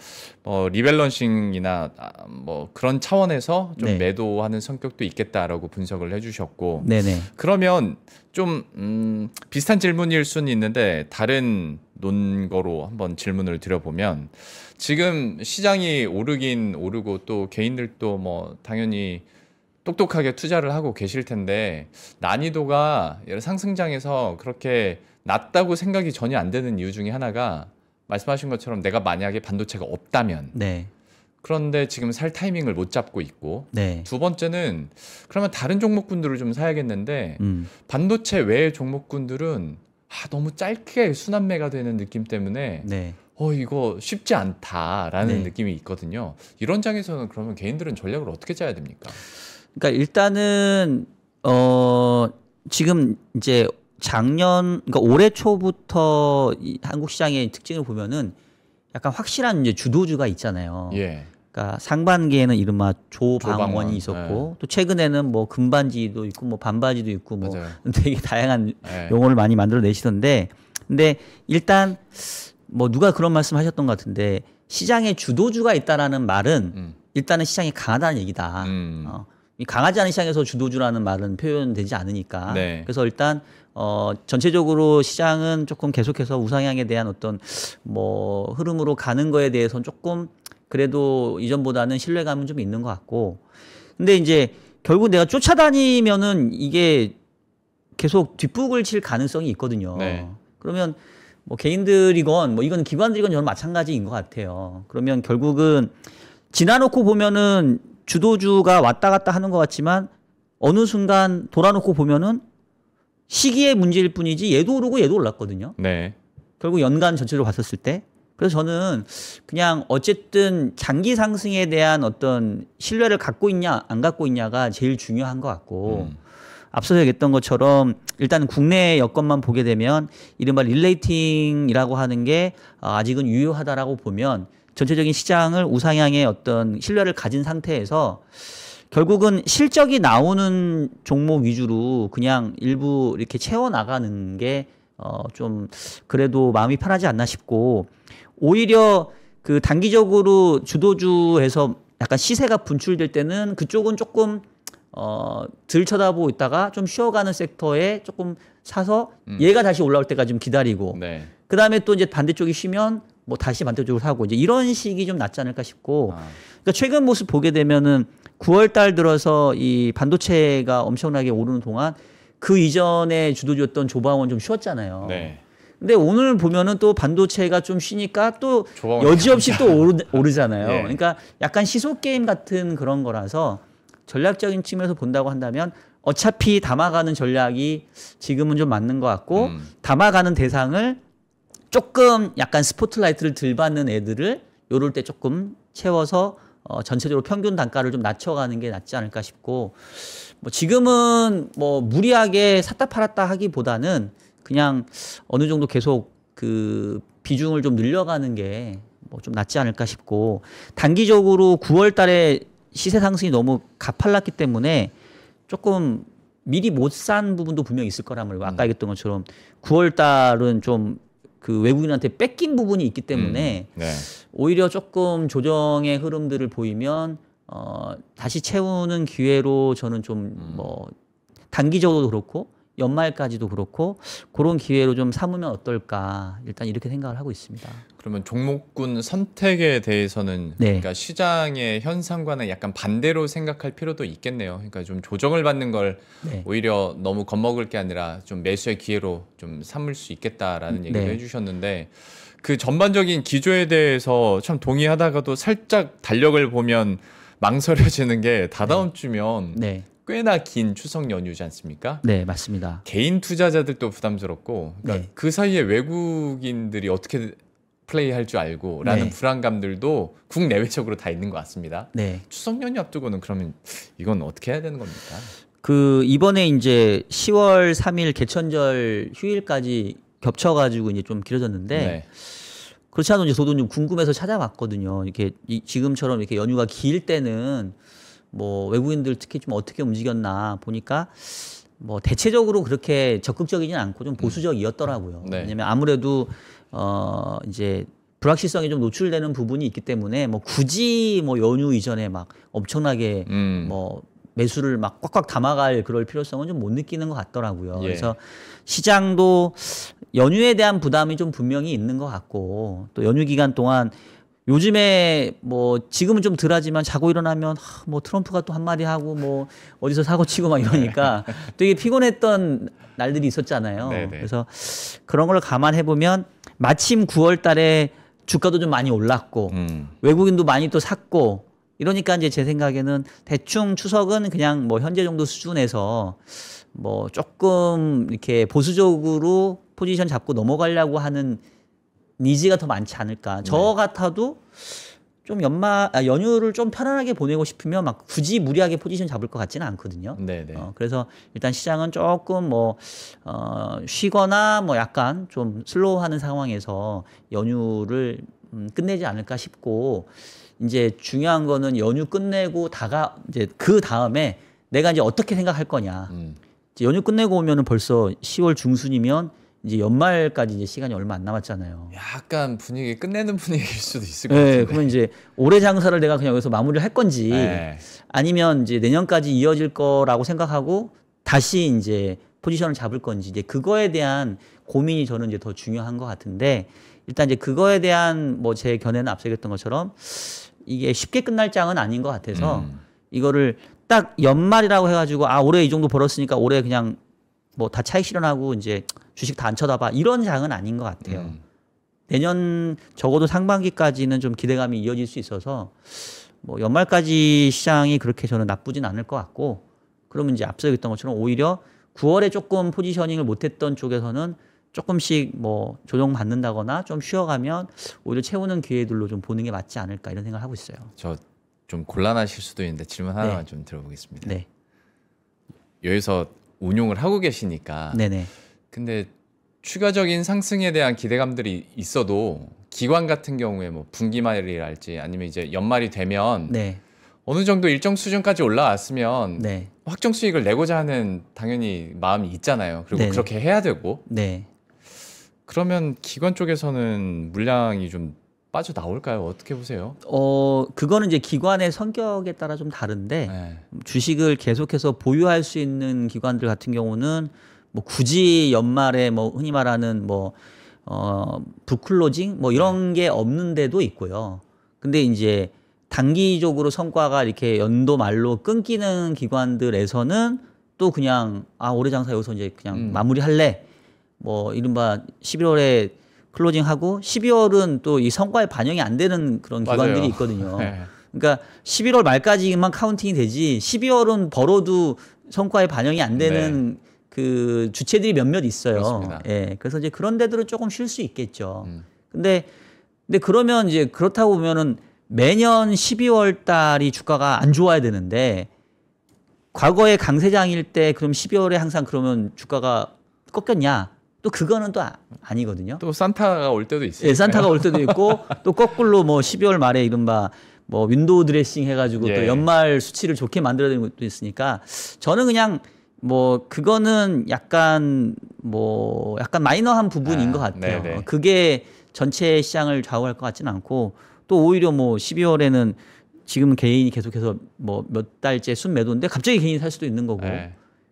리밸런싱이나 뭐 그런 차원에서 좀 네. 매도하는 성격도 있겠다라고 분석을 해주셨고, 네네. 그러면 좀 비슷한 질문일 수는 있는데 다른 논거로 한번 질문을 드려보면 지금 시장이 오르긴 오르고 또 개인들도 뭐 당연히 똑똑하게 투자를 하고 계실 텐데 난이도가 상승장에서 그렇게 낮다고 생각이 전혀 안 되는 이유 중에 하나가 말씀하신 것처럼 내가 만약에 반도체가 없다면 네. 그런데 지금 살 타이밍을 못 잡고 있고 네. 두 번째는 그러면 다른 종목군들을 좀 사야겠는데 반도체 외의 종목군들은 너무 짧게 순환매가 되는 느낌 때문에 네. 이거 쉽지 않다라는 네. 느낌이 있거든요. 이런 장에서는 그러면 개인들은 전략을 어떻게 짜야 됩니까? 그러니까 일단은 지금 이제 그러니까 올해 초부터 이 한국 시장의 특징을 보면은 약간 확실한 이제 주도주가 있잖아요. 예. 그러니까 상반기에는 이른바 조방원이 조방원, 있었고 또 최근에는 뭐 금반지도 있고 뭐 반바지도 있고 뭐 맞아요. 되게 다양한 예. 용어를 많이 만들어 내시던데 근데 일단 뭐 누가 그런 말씀 하셨던 것 같은데 시장에 주도주가 있다라는 말은 일단은 시장이 강하다는 얘기다. 이 강하지 않은 시장에서 주도주라는 말은 표현되지 않으니까. 네. 그래서 일단 전체적으로 시장은 조금 계속해서 우상향에 대한 어떤 뭐 흐름으로 가는 거에 대해서는 조금 그래도 이전보다는 신뢰감은 좀 있는 것 같고. 근데 이제 결국 내가 쫓아다니면은 이게 계속 뒷북을 칠 가능성이 있거든요. 네. 그러면 뭐 개인들이건 뭐 이건 기관들이건 저는 마찬가지인 것 같아요. 그러면 결국은 지나놓고 보면은 주도주가 왔다 갔다 하는 것 같지만 어느 순간 돌아놓고 보면은 시기의 문제일 뿐이지 얘도 오르고 얘도 올랐거든요. 네. 결국 연간 전체적으로 봤었을 때. 그래서 저는 그냥 어쨌든 장기 상승에 대한 어떤 신뢰를 갖고 있냐 안 갖고 있냐가 제일 중요한 것 같고 앞서서 얘기했던 것처럼 일단 국내 여건만 보게 되면 이른바 릴레이팅이라고 하는 게 아직은 유효하다라고 보면 전체적인 시장을 우상향의 어떤 신뢰를 가진 상태에서 결국은 실적이 나오는 종목 위주로 그냥 일부 이렇게 채워나가는 게 좀 그래도 마음이 편하지 않나 싶고 오히려 그 단기적으로 주도주에서 약간 시세가 분출될 때는 그쪽은 조금 덜 쳐다보고 있다가 좀 쉬어가는 섹터에 조금 사서 얘가 다시 올라올 때까지 좀 기다리고 네. 그 다음에 또 이제 반대쪽이 쉬면 뭐 다시 반대쪽으로 사고 이제 이런 식이 좀 낫지 않을까 싶고 그러니까 최근 모습 보게 되면은 9월 달 들어서 이 반도체가 엄청나게 오르는 동안 그 이전에 주도주였던 조방은 좀 쉬었잖아요. 네. 근데 오늘 보면은 또 반도체가 좀 쉬니까 또 조방은 여지없이 또 오르잖아요. 예. 그러니까 약간 시소 게임 같은 그런 거라서 전략적인 측면에서 본다고 한다면 어차피 담아가는 전략이 지금은 좀 맞는 것 같고 담아가는 대상을 조금 약간 스포트라이트를 덜 받는 애들을 요럴 때 조금 채워서 전체적으로 평균 단가를 좀 낮춰가는 게 낫지 않을까 싶고 뭐 지금은 뭐 무리하게 샀다 팔았다 하기보다는 그냥 어느 정도 계속 그 비중을 좀 늘려가는 게 뭐 좀 낫지 않을까 싶고 단기적으로 9월 달에 시세 상승이 너무 가팔랐기 때문에 조금 미리 못 산 부분도 분명히 있을 거란 말이에요. 아까 얘기했던 것처럼 9월 달은 좀 그 외국인한테 뺏긴 부분이 있기 때문에 네. 오히려 조금 조정의 흐름들을 보이면 다시 채우는 기회로 저는 좀 뭐 단기적으로도 그렇고 연말까지도 그렇고 그런 기회로 좀 삼으면 어떨까 일단 이렇게 생각을 하고 있습니다. 그러면 종목군 선택에 대해서는 네. 그러니까 시장의 현상과는 약간 반대로 생각할 필요도 있겠네요. 그러니까 좀 조정을 받는 걸 네. 오히려 너무 겁먹을 게 아니라 좀 매수의 기회로 좀 삼을 수 있겠다라는 얘기도 네. 해주셨는데 그 전반적인 기조에 대해서 참 동의하다가도 살짝 달력을 보면 망설여지는 게 다다음 주면 네. 꽤나 긴 추석 연휴지 않습니까? 네, 맞습니다. 개인 투자자들도 부담스럽고 그러니까 네. 그 사이에 외국인들이 어떻게 플레이할 줄 알고 라는 네. 불안감들도 국내외적으로 다 있는 것 같습니다. 네. 추석 연휴 앞두고는 그러면 이건 어떻게 해야 되는 겁니까? 그 이번에 이제 10월 3일 개천절 휴일까지 겹쳐가지고 이제 좀 길어졌는데 네. 그렇지 않아도 이제 저도 좀 궁금해서 찾아봤거든요. 이렇게 지금처럼 이렇게 연휴가 길 때는 뭐 외국인들 특히 좀 어떻게 움직였나 보니까 뭐 대체적으로 그렇게 적극적이진 않고 좀 보수적이었더라고요. 네. 왜냐면 아무래도 이제 불확실성이 좀 노출되는 부분이 있기 때문에 뭐 굳이 뭐 연휴 이전에 막 엄청나게 뭐 매수를 막 꽉꽉 담아갈 그럴 필요성은 좀 못 느끼는 것 같더라고요. 예. 그래서 시장도 연휴에 대한 부담이 좀 분명히 있는 것 같고 또 연휴 기간 동안 요즘에 뭐 지금은 좀 덜하지만 자고 일어나면 뭐 트럼프가 또 한마디 하고 뭐 어디서 사고 치고 막 이러니까 되게 피곤했던 날들이 있었잖아요. 네네. 그래서 그런 걸 감안해 보면 마침 9월 달에 주가도 좀 많이 올랐고 외국인도 많이 또 샀고 이러니까 이제 제 생각에는 대충 추석은 그냥 뭐 현재 정도 수준에서 뭐 조금 이렇게 보수적으로 포지션 잡고 넘어가려고 하는 니즈가 더 많지 않을까. 저 같아도 좀 연휴를 좀 편안하게 보내고 싶으면 막 굳이 무리하게 포지션 잡을 것 같지는 않거든요. 네네. 그래서 일단 시장은 조금 뭐 쉬거나 뭐 약간 좀 슬로우하는 상황에서 연휴를 끝내지 않을까 싶고 이제 중요한 거는 연휴 끝내고 이제 그 다음에 내가 이제 어떻게 생각할 거냐. 이제 연휴 끝내고 오면은 벌써 10월 중순이면 이제 연말까지 이제 시간이 얼마 안 남았잖아요. 약간 분위기 끝내는 분위기일 수도 있을 것 네, 같은데. 그러면 이제 올해 장사를 내가 그냥 여기서 마무리를 할 건지 네. 아니면 이제 내년까지 이어질 거라고 생각하고 다시 이제 포지션을 잡을 건지 이제 그거에 대한 고민이 저는 이제 더 중요한 것 같은데 일단 이제 그거에 대한 뭐 제 견해는 앞서 얘기했던 것처럼 이게 쉽게 끝날 장은 아닌 것 같아서 이거를 딱 연말이라고 해가지고 올해 이 정도 벌었으니까 올해 그냥 뭐 다 차익 실현하고 이제 주식 다 안 쳐다봐 이런 장은 아닌 것 같아요. 내년 적어도 상반기까지는 좀 기대감이 이어질 수 있어서 뭐 연말까지 시장이 그렇게 저는 나쁘진 않을 것 같고 그러면 이제 앞서 얘기했던 것처럼 오히려 9월에 조금 포지셔닝을 못했던 쪽에서는 조금씩 뭐 조정 받는다거나 좀 쉬어가면 오히려 채우는 기회들로 좀 보는 게 맞지 않을까 이런 생각을 하고 있어요. 저 좀 곤란하실 수도 있는데 질문 하나만 네. 좀 들어보겠습니다. 네. 여기서 운용을 하고 계시니까. 네네. 근데 추가적인 상승에 대한 기대감들이 있어도 기관 같은 경우에 뭐 분기말이랄지 아니면 이제 연말이 되면 네. 어느 정도 일정 수준까지 올라왔으면 네. 확정 수익을 내고자 하는 당연히 마음이 있잖아요. 그리고 네네. 그렇게 해야 되고. 네. 그러면 기관 쪽에서는 물량이 좀 빠져 나올까요? 어떻게 보세요? 그거는 이제 기관의 성격에 따라 좀 다른데 네. 주식을 계속해서 보유할 수 있는 기관들 같은 경우는 뭐 굳이 연말에 뭐 흔히 말하는 뭐 북클로징 뭐 이런 게 없는 데도 있고요. 근데 이제 단기적으로 성과가 이렇게 연도 말로 끊기는 기관들에서는 또 그냥 올해 장사 여기서 이제 그냥 마무리할래. 뭐 이른바 11월에 클로징하고 12월은 또 이 성과에 반영이 안 되는 그런 기관들이 맞아요. 있거든요. 네. 그러니까 11월 말까지만 카운팅이 되지 12월은 벌어도 성과에 반영이 안 되는 그 주체들이 몇몇 있어요. 그렇습니다. 예. 그래서 이제 그런 데들은 조금 쉴 수 있겠죠. 근데 그러면 이제 그렇다고 보면은 매년 12월 달이 주가가 안 좋아야 되는데 과거에 강세장일 때 그럼 12월에 항상 그러면 주가가 꺾였냐? 또 그거는 또 아니거든요. 또 산타가 올 때도 있어요. 예, 산타가 올 때도 있고 또 거꾸로 뭐 12월 말에 이른바 뭐 윈도우 드레싱 해가지고 또 연말 수치를 좋게 만들어내는 것도 있으니까 저는 그냥 뭐 그거는 약간 마이너한 부분인 것 같아요. 네네. 그게 전체 시장을 좌우할 것 같지는 않고 또 오히려 뭐 12월에는 지금 개인이 계속해서 뭐 몇 달째 순매도인데 갑자기 개인이 살 수도 있는 거고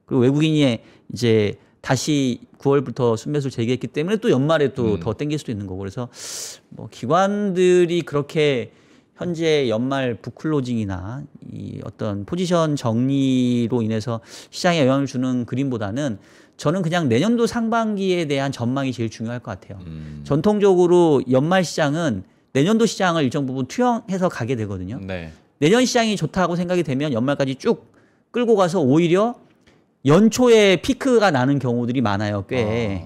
그리고 외국인이 이제 다시 9월부터 순매수를 재개했기 때문에 또 연말에 또 더 땡길 수도 있는 거고 그래서 뭐 기관들이 그렇게 현재 연말 북클로징이나 이 어떤 포지션 정리로 인해서 시장에 영향을 주는 그림보다는 저는 그냥 내년도 상반기에 대한 전망이 제일 중요할 것 같아요. 전통적으로 연말 시장은 내년도 시장을 일정 부분 투영해서 가게 되거든요. 네. 내년 시장이 좋다고 생각이 되면 연말까지 쭉 끌고 가서 오히려 연초에 피크가 나는 경우들이 많아요. 꽤.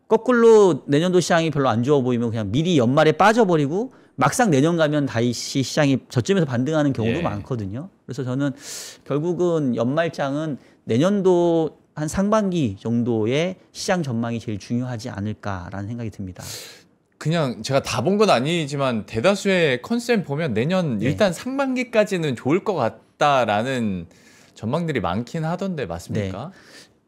거꾸로 내년도 시장이 별로 안 좋아 보이면 그냥 미리 연말에 빠져버리고 막상 내년 가면 다시 시장이 저점에서 반등하는 경우도 많거든요. 그래서 저는 결국은 연말장은 내년도 한 상반기 정도의 시장 전망이 제일 중요하지 않을까라는 생각이 듭니다. 그냥 제가 다 본 건 아니지만 대다수의 컨셉 보면 내년 일단 상반기까지는 좋을 것 같다라는 전망들이 많긴 하던데 맞습니까?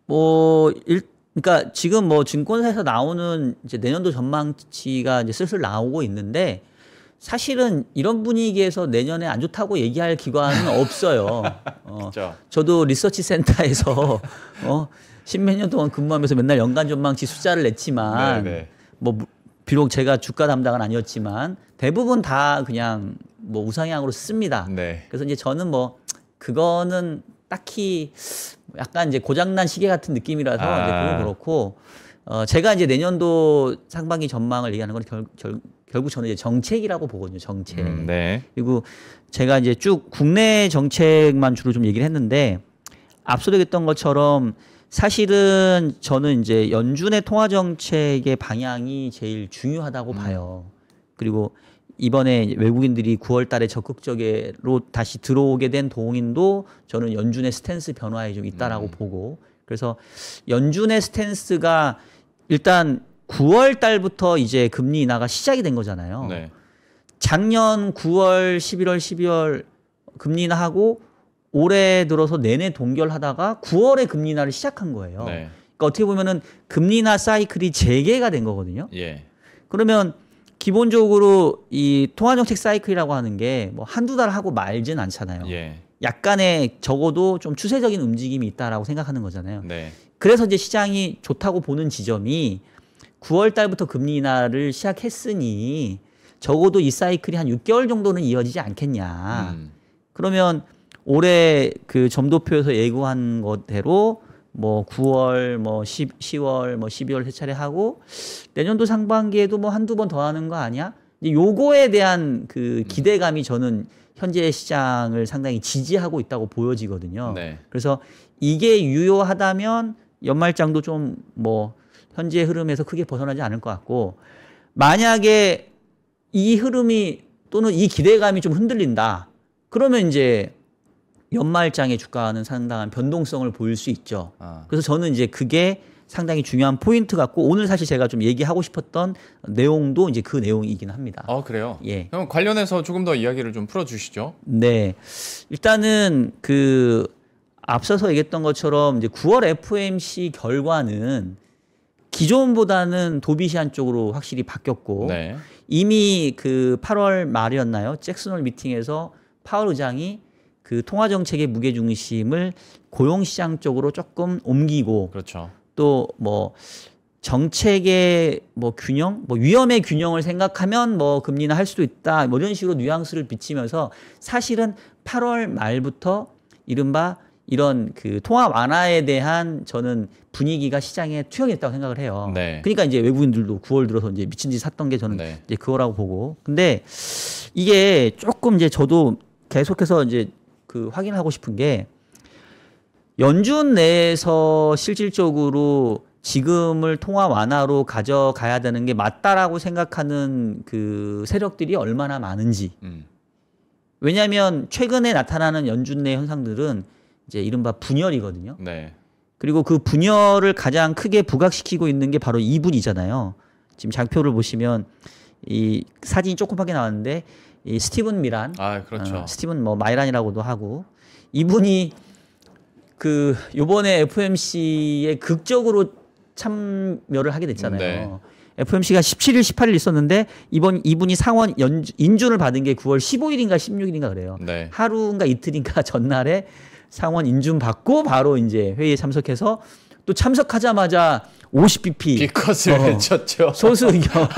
그러니까 지금 뭐 증권사에서 나오는 이제 내년도 전망치가 이제 슬슬 나오고 있는데 사실은 이런 분위기에서 내년에 안 좋다고 얘기할 기관은 없어요. 그렇죠. 저도 리서치 센터에서 십몇 년 동안 근무하면서 맨날 연간 전망치 숫자를 냈지만 뭐 비록 제가 주가 담당은 아니었지만 대부분 다 그냥 뭐 우상향으로 씁니다. 그래서 이제 저는 뭐 그거는 딱히 약간 이제 고장난 시계 같은 느낌이라서 이제 그건 그렇고 제가 이제 내년도 상반기 전망을 얘기하는 건 결국 저는 이제 정책이라고 보거든요. 정책. 그리고 제가 이제 쭉 국내 정책만 주로 좀 얘기를 했는데 앞서도 얘기했던 것처럼 사실은 저는 이제 연준의 통화 정책의 방향이 제일 중요하다고 봐요. 그리고 이번에 외국인들이 9월 달에 적극적으로 다시 들어오게 된 동인도 저는 연준의 스탠스 변화에 좀 있다라고 보고 그래서 연준의 스탠스가 일단 9월 달부터 이제 금리 인하가 시작이 된 거잖아요. 작년 9월, 11월, 12월 금리 인하하고 올해 들어서 내내 동결하다가 9월에 금리 인하를 시작한 거예요. 그러니까 어떻게 보면은 금리 인하 사이클이 재개가 된 거거든요. 그러면 기본적으로 이 통화정책 사이클이라고 하는 게 뭐 한두 달 하고 말진 않잖아요. 약간의 적어도 좀 추세적인 움직임이 있다라고 생각하는 거잖아요. 그래서 이제 시장이 좋다고 보는 지점이 9월 달부터 금리 인하를 시작했으니 적어도 이 사이클이 한 6개월 정도는 이어지지 않겠냐. 그러면 올해 그 점도표에서 예고한 것대로 뭐 9월, 뭐 10월, 뭐 12월 세 차례 하고 내년도 상반기에도 뭐 한두 번 더 하는 거 아니야? 요거에 대한 그 기대감이 저는 현재 시장을 상당히 지지하고 있다고 보여지거든요. 그래서 이게 유효하다면 연말장도 좀 뭐 현재 흐름에서 크게 벗어나지 않을 것 같고 만약에 이 흐름이 또는 이 기대감이 좀 흔들린다. 그러면 이제 연말장의 주가는 상당한 변동성을 보일 수 있죠. 아. 그래서 저는 이제 그게 상당히 중요한 포인트 같고 오늘 사실 제가 좀 얘기하고 싶었던 내용도 이제 그 내용이긴 합니다. 그래요? 예. 그럼 관련해서 조금 더 이야기를 좀 풀어주시죠. 네. 일단은 그 앞서서 얘기했던 것처럼 이제 9월 FOMC 결과는 기존보다는 도비시한 쪽으로 확실히 바뀌었고 네. 이미 그 8월 말이었나요? 잭슨홀 미팅에서 파월 의장이 그 통화 정책의 무게 중심을 고용 시장 쪽으로 조금 옮기고 그렇죠. 또 뭐 정책의 뭐 균형, 뭐 위험의 균형을 생각하면 뭐 금리는 할 수도 있다. 뭐 이런 식으로 뉘앙스를 비치면서 사실은 8월 말부터 이른바 이런 그 통화 완화에 대한 저는 분위기가 시장에 투영했다고 생각을 해요. 네. 그러니까 이제 외국인들도 9월 들어서 이제 미친 듯이 샀던 게 저는 네. 이제 그거라고 보고. 근데 이게 조금 이제 저도 계속해서 이제 그 확인하고 싶은 게 연준 내에서 실질적으로 지금을 통화 완화로 가져가야 되는 게 맞다라고 생각하는 그 세력들이 얼마나 많은지. 왜냐하면 최근에 나타나는 연준 내 현상들은 이제 이른바 분열이거든요. 네. 그리고 그 분열을 가장 크게 부각시키고 있는 게 바로 이분이잖아요. 지금 장표를 보시면 이 사진이 조그맣게 나왔는데 이 스티븐 미란, 그렇죠. 스티븐 뭐 마이란이라고도 하고 이분이 그 요번에 FOMC에 극적으로 참여를 하게 됐잖아요. 네. FOMC가 17일, 18일 있었는데 이분이 상원 인준을 받은 게 9월 15일인가 16일인가 그래요. 네. 하루인가 이틀인가 전날에 상원 인준 받고 바로 이제 회의에 참석해서 또 참석하자마자 50bp 기컷을 외쳤죠. 소수 의견.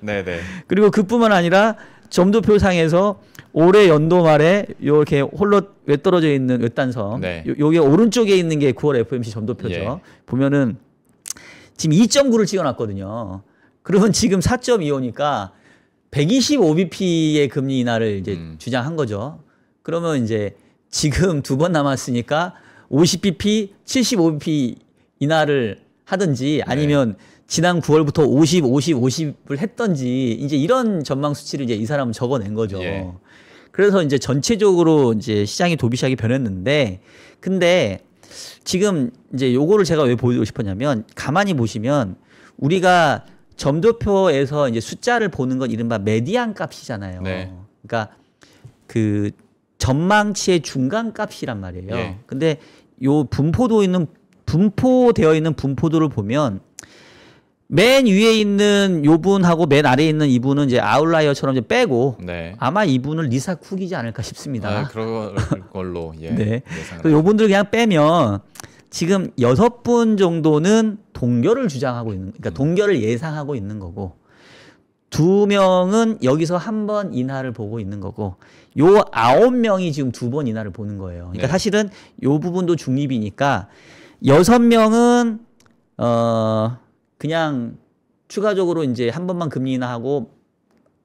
네네. 그리고 그뿐만 아니라 점도표상에서 올해 연도 말에 이렇게 홀로 외떨어져 있는 외딴섬, 네. 요게 오른쪽에 있는 게 9월 FOMC 점도표죠. 예. 보면은 지금 2.9를 찍어놨거든요. 그러면 지금 4.25니까 125bp의 금리 인하를 이제 주장한 거죠. 그러면 이제 지금 2번 남았으니까 50bp, 75bp 인하를 하든지 아니면 지난 9월부터 50, 50, 50을 했던지 이제 이런 전망 수치를 이제 이 사람은 적어낸 거죠. 예. 그래서 이제 전체적으로 이제 시장이 도비시하게 변했는데 근데 지금 이제 요거를 제가 왜 보여드리고 싶었냐면 가만히 보시면 우리가 점도표에서 이제 숫자를 보는 건 이른바 메디안 값이잖아요. 네. 그러니까 그 전망치의 중간 값이란 말이에요. 예. 근데 요 분포되어 있는 분포도를 보면 맨 위에 있는 요 분하고 맨 아래에 있는 이분은 이제 아웃라이어처럼 이제 빼고 네. 아마 이분을 리사 쿡이지 않을까 싶습니다. 그런 걸로 네. 예상을. 그래서 요 분들 그냥 빼면 지금 6분 정도는 동결을 주장하고 있는, 그러니까 동결을 예상하고 있는 거고 2명은 여기서 한 번 인하를 보고 있는 거고 요 9명이 지금 2번 인하를 보는 거예요. 그러니까 네. 사실은 요 부분도 중립이니까 6명은 그냥 추가적으로 이제 한 번만 금리 인하하고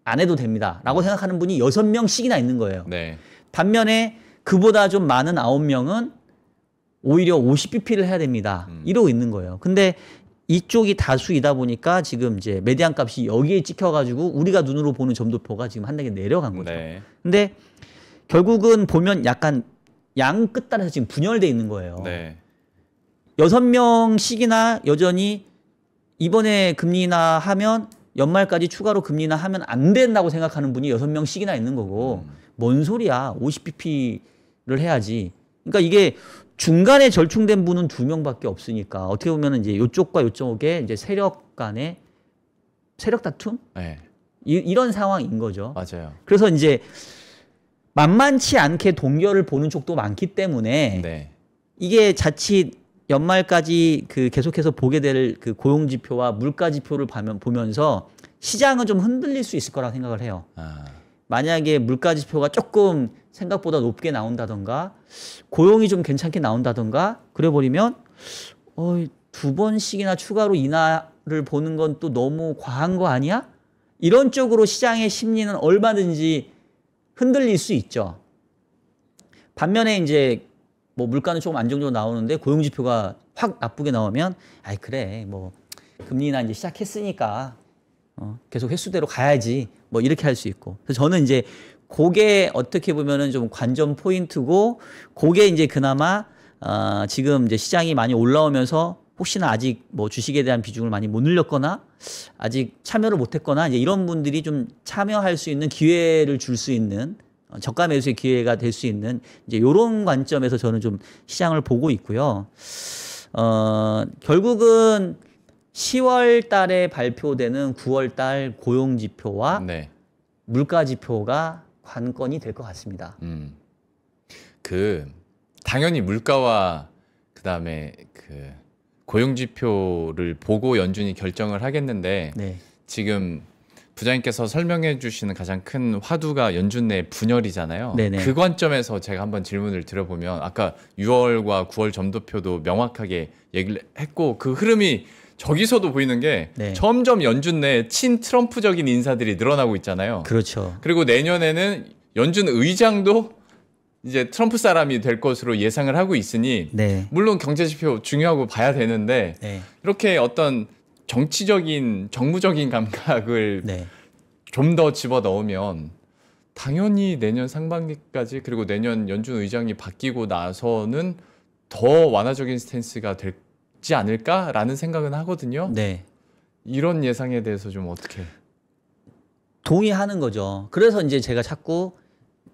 안 해도 됩니다라고 생각하는 분이 6명씩이나 있는 거예요. 네. 반면에 그보다 좀 많은 9명은 오히려 50bp를 해야 됩니다. 이러고 있는 거예요. 근데 이쪽이 다수이다 보니까 지금 이제 메디안 값이 여기에 찍혀가지고 우리가 눈으로 보는 점도표가 지금 한 단계 내려간 거죠. 네. 근데 결국은 보면 약간 양 끝단에서 지금 분열돼 있는 거예요. 네. 6명씩이나 여전히 이번에 금리 인하하면 연말까지 추가로 금리 인하하면 안 된다고 생각하는 분이 6명씩이나 있는 거고 뭔 소리야 50bp를 해야지. 그러니까 이게 중간에 절충된 분은 2명밖에 없으니까 어떻게 보면 이제 이쪽과 이쪽에 이제 세력 간의 세력 다툼 네. 이런 상황인 거죠. 맞아요. 그래서 이제 만만치 않게 동결을 보는 쪽도 많기 때문에 네. 이게 자칫 연말까지 그 계속해서 보게 될 그 고용 지표와 물가 지표를 보면서 시장은 좀 흔들릴 수 있을 거라 생각을 해요. 만약에 물가 지표가 조금 생각보다 높게 나온다던가 고용이 좀 괜찮게 나온다던가 그래버리면 2번씩이나 추가로 인하를 보는 건 또 너무 과한 거 아니야? 이런 쪽으로 시장의 심리는 얼마든지 흔들릴 수 있죠. 반면에 이제 뭐 물가는 조금 안정적으로 나오는데 고용 지표가 확 나쁘게 나오면 아이 그래 뭐 금리 인하 이제 시작했으니까 계속 횟수대로 가야지 뭐 이렇게 할 수 있고. 그래서 저는 이제 그게 어떻게 보면은 좀 관전 포인트고, 그게 이제 그나마 지금 이제 시장이 많이 올라오면서 혹시나 아직 뭐 주식에 대한 비중을 많이 못 늘렸거나 아직 참여를 못했거나 이제 이런 분들이 좀 참여할 수 있는 기회를 줄 수 있는 저가 매수의 기회가 될 수 있는 이제 이런 관점에서 저는 좀 시장을 보고 있고요. 결국은 10월 달에 발표되는 9월 달 고용 지표와 네. 물가 지표가 관건이 될 것 같습니다. 당연히 물가와 그다음에 고용 지표를 보고 연준이 결정을 하겠는데 네. 지금 부장님께서 설명해 주시는 가장 큰 화두가 연준 내 분열이잖아요. 네네. 그 관점에서 제가 한번 질문을 드려보면 아까 6월과 9월 점도표도 명확하게 얘기를 했고 그 흐름이 저기서도 보이는 게 네. 점점 연준 내에 친트럼프적인 인사들이 늘어나고 있잖아요. 그렇죠. 그리고 내년에는 연준 의장도 이제 트럼프 사람이 될 것으로 예상을 하고 있으니 네. 물론 경제 지표 중요하고 봐야 되는데 네. 이렇게 어떤 정치적인 정무적인 감각을 네. 좀 더 집어 넣으면 당연히 내년 상반기까지 그리고 내년 연준 의장이 바뀌고 나서는 더 완화적인 스탠스가 되지 않을까라는 생각은 하거든요. 네. 이런 예상에 대해서 좀 어떻게? 동의하는 거죠. 그래서 이제 제가 자꾸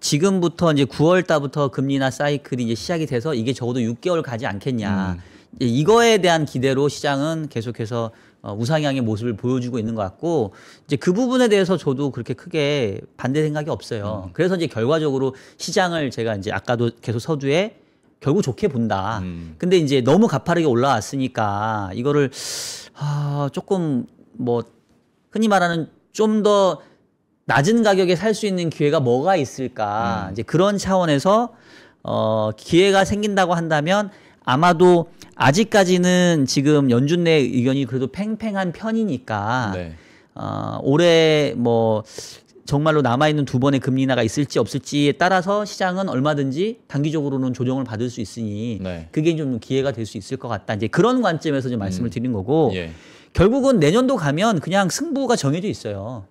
지금부터 이제 9월 달부터 금리나 사이클이 이제 시작이 돼서 이게 적어도 6개월 가지 않겠냐. 이거에 대한 기대로 시장은 계속해서 우상향의 모습을 보여주고 있는 것 같고 이제 그 부분에 대해서 저도 그렇게 크게 반대 생각이 없어요. 그래서 이제 결과적으로 시장을 제가 이제 아까도 계속 서두에 결국 좋게 본다. 근데 이제 너무 가파르게 올라왔으니까 이거를 조금 뭐 흔히 말하는 좀 더 낮은 가격에 살 수 있는 기회가 뭐가 있을까? 이제 그런 차원에서 기회가 생긴다고 한다면 아마도 아직까지는 지금 연준 내 의견이 그래도 팽팽한 편이니까 네. 올해 뭐 정말로 남아있는 두 번의 금리 인하가 있을지 없을지에 따라서 시장은 얼마든지 단기적으로는 조정을 받을 수 있으니 네. 그게 좀 기회가 될 수 있을 것 같다. 이제 그런 관점에서 좀 말씀을 드린 거고 예. 결국은 내년도 가면 그냥 승부가 정해져 있어요.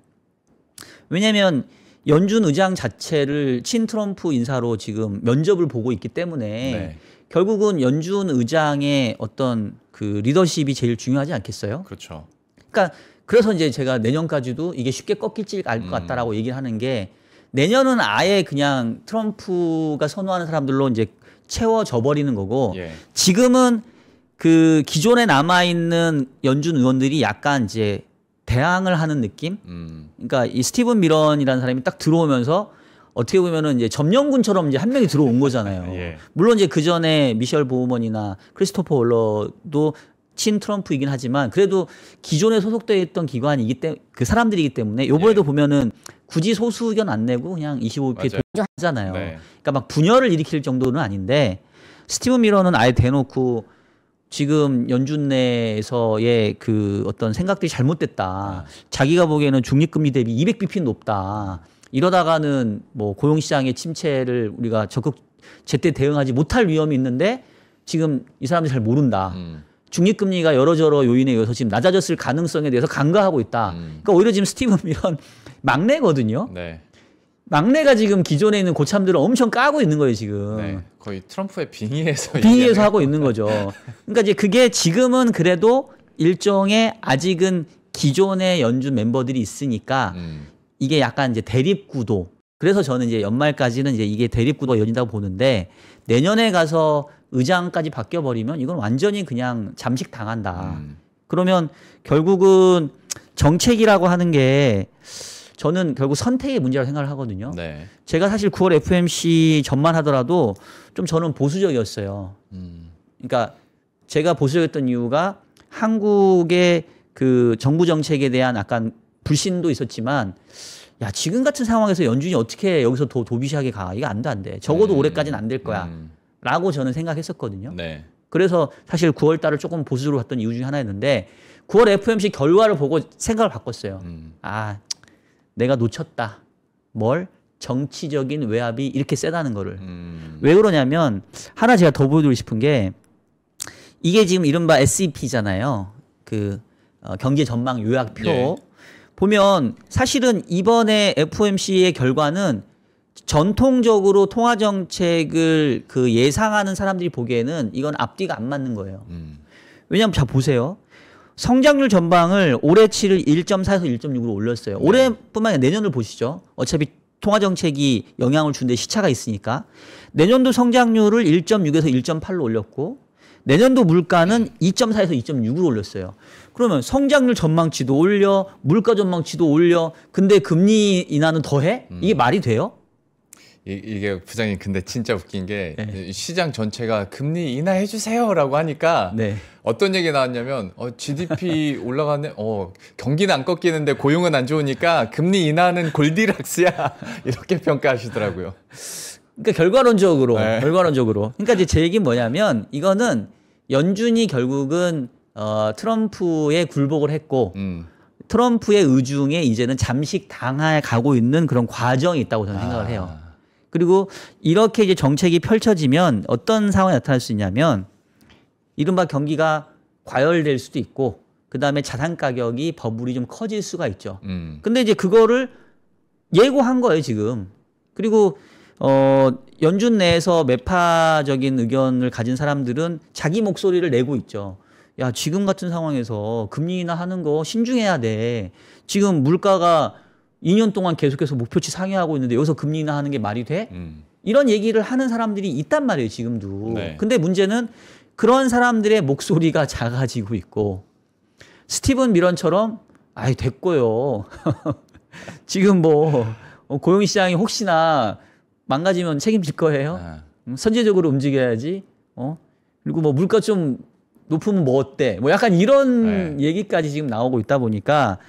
왜냐하면 연준 의장 자체를 친트럼프 인사로 지금 면접을 보고 있기 때문에 네. 결국은 연준 의장의 어떤 그 리더십이 제일 중요하지 않겠어요? 그렇죠. 그러니까 그래서 이제 제가 내년까지도 이게 쉽게 꺾일지 알 것 같다라고 얘기를 하는 게 내년은 아예 그냥 트럼프가 선호하는 사람들로 이제 채워져 버리는 거고 예. 지금은 그 기존에 남아 있는 연준 의원들이 약간 이제 대항을 하는 느낌? 그러니까 이 스티븐 미런이라는 사람이 딱 들어오면서 어떻게 보면은 이제 점령군처럼 이제 한 명이 들어온 거잖아요. 예. 물론 이제 그 전에 미셸 보우먼이나 크리스토퍼 월러도 친 트럼프이긴 하지만 그래도 기존에 소속되어 있던 기관이기 때문에 그 사람들이기 때문에 이번에도 예. 보면은 굳이 소수 의견 안 내고 그냥 25표 동의하잖아요. 네. 그러니까 막 분열을 일으킬 정도는 아닌데 스티븐 미런은 아예 대놓고 지금 연준 내에서의 그 어떤 생각들이 잘못됐다. 자기가 보기에는 중립금리 대비 200bp 높다. 이러다가는 뭐 고용시장의 침체를 우리가 적극 제때 대응하지 못할 위험이 있는데 지금 이 사람들이 잘 모른다. 중립금리가 여러저러 요인에 의해서 지금 낮아졌을 가능성에 대해서 간과하고 있다. 그러니까 오히려 지금 스티븐 미런 막내거든요. 네. 막내가 지금 기존에 있는 고참들을 엄청 까고 있는 거예요, 지금. 네. 거의 트럼프의 빙의에서 빙의해서 하고 있는 거죠. 그러니까 이제 그게 지금은 그래도 일종의 아직은 기존의 연준 멤버들이 있으니까 이게 약간 이제 대립 구도. 그래서 저는 이제 연말까지는 이제 이게 대립 구도가 이어진다고 보는데 내년에 가서 의장까지 바뀌어 버리면 이건 완전히 그냥 잠식 당한다. 그러면 결국은 정책이라고 하는 게 저는 결국 선택의 문제라고 생각을 하거든요. 네. 제가 사실 9월 FOMC 전만 하더라도 좀 저는 보수적이었어요. 그러니까 제가 보수적이었던 이유가 한국의 그 정부 정책에 대한 약간 불신도 있었지만 야 지금 같은 상황에서 연준이 어떻게 여기서 더 도비시하게 가? 이거 안 돼, 안 돼. 적어도 올해까지는 안 될 거야. 라고 저는 생각했었거든요. 네. 그래서 사실 9월 달을 조금 보수적으로 봤던 이유 중에 하나였는데 9월 FOMC 결과를 보고 생각을 바꿨어요. 아 내가 놓쳤다. 뭘? 정치적인 외압이 이렇게 세다는 거를. 왜 그러냐면 하나 제가 더 보여드리고 싶은 게 이게 지금 이른바 SEP잖아요. 그 경제 전망 요약표. 예. 보면 사실은 이번에 FOMC의 결과는 전통적으로 통화 정책을 그 예상하는 사람들이 보기에는 이건 앞뒤가 안 맞는 거예요. 왜냐하면 자 보세요. 성장률 전망을 올해치를 1.4에서 1.6으로 올렸어요. 올해뿐만 아니라 내년을 보시죠. 어차피 통화 정책이 영향을 주는데 시차가 있으니까 내년도 성장률을 1.6에서 1.8로 올렸고 내년도 물가는 2.4에서 2.6으로 올렸어요. 그러면 성장률 전망치도 올려, 물가 전망치도 올려, 근데 금리 인하는 더해? 이게 말이 돼요? 이게 부장님 근데 진짜 웃긴 게 시장 전체가 금리 인하해 주세요라고 하니까 어떤 얘기 나왔냐면 GDP 올라가네, 경기는 안 꺾이는데 고용은 안 좋으니까 금리 인하는 골디락스야 이렇게 평가하시더라고요. 그러니까 결과론적으로. 그러니까 이제 제 얘기는 뭐냐면 이거는 연준이 결국은 트럼프에 굴복을 했고 트럼프의 의중에 이제는 잠식 당하에 가고 있는 그런 과정이 있다고 저는 생각을 해요. 그리고 이렇게 이제 정책이 펼쳐지면 어떤 상황이 나타날 수 있냐면 이른바 경기가 과열될 수도 있고 그다음에 자산 가격이 버블이 좀 커질 수가 있죠. 근데 이제 그거를 예고한 거예요, 지금. 그리고 연준 내에서 매파적인 의견을 가진 사람들은 자기 목소리를 내고 있죠. 야, 지금 같은 상황에서 금리 인하하는 거 신중해야 돼. 지금 물가가 2년 동안 계속해서 목표치 상회하고 있는데 여기서 금리 인하하는 게 말이 돼? 이런 얘기를 하는 사람들이 있단 말이에요, 지금도. 근데 문제는 그런 사람들의 목소리가 작아지고 있고 스티븐 미런처럼 아이 됐고요. 지금 뭐 고용시장이 혹시나 망가지면 책임질 거예요. 선제적으로 움직여야지. 그리고 뭐 물가 좀 높으면 뭐 어때? 뭐 약간 이런 얘기까지 지금 나오고 있다 보니까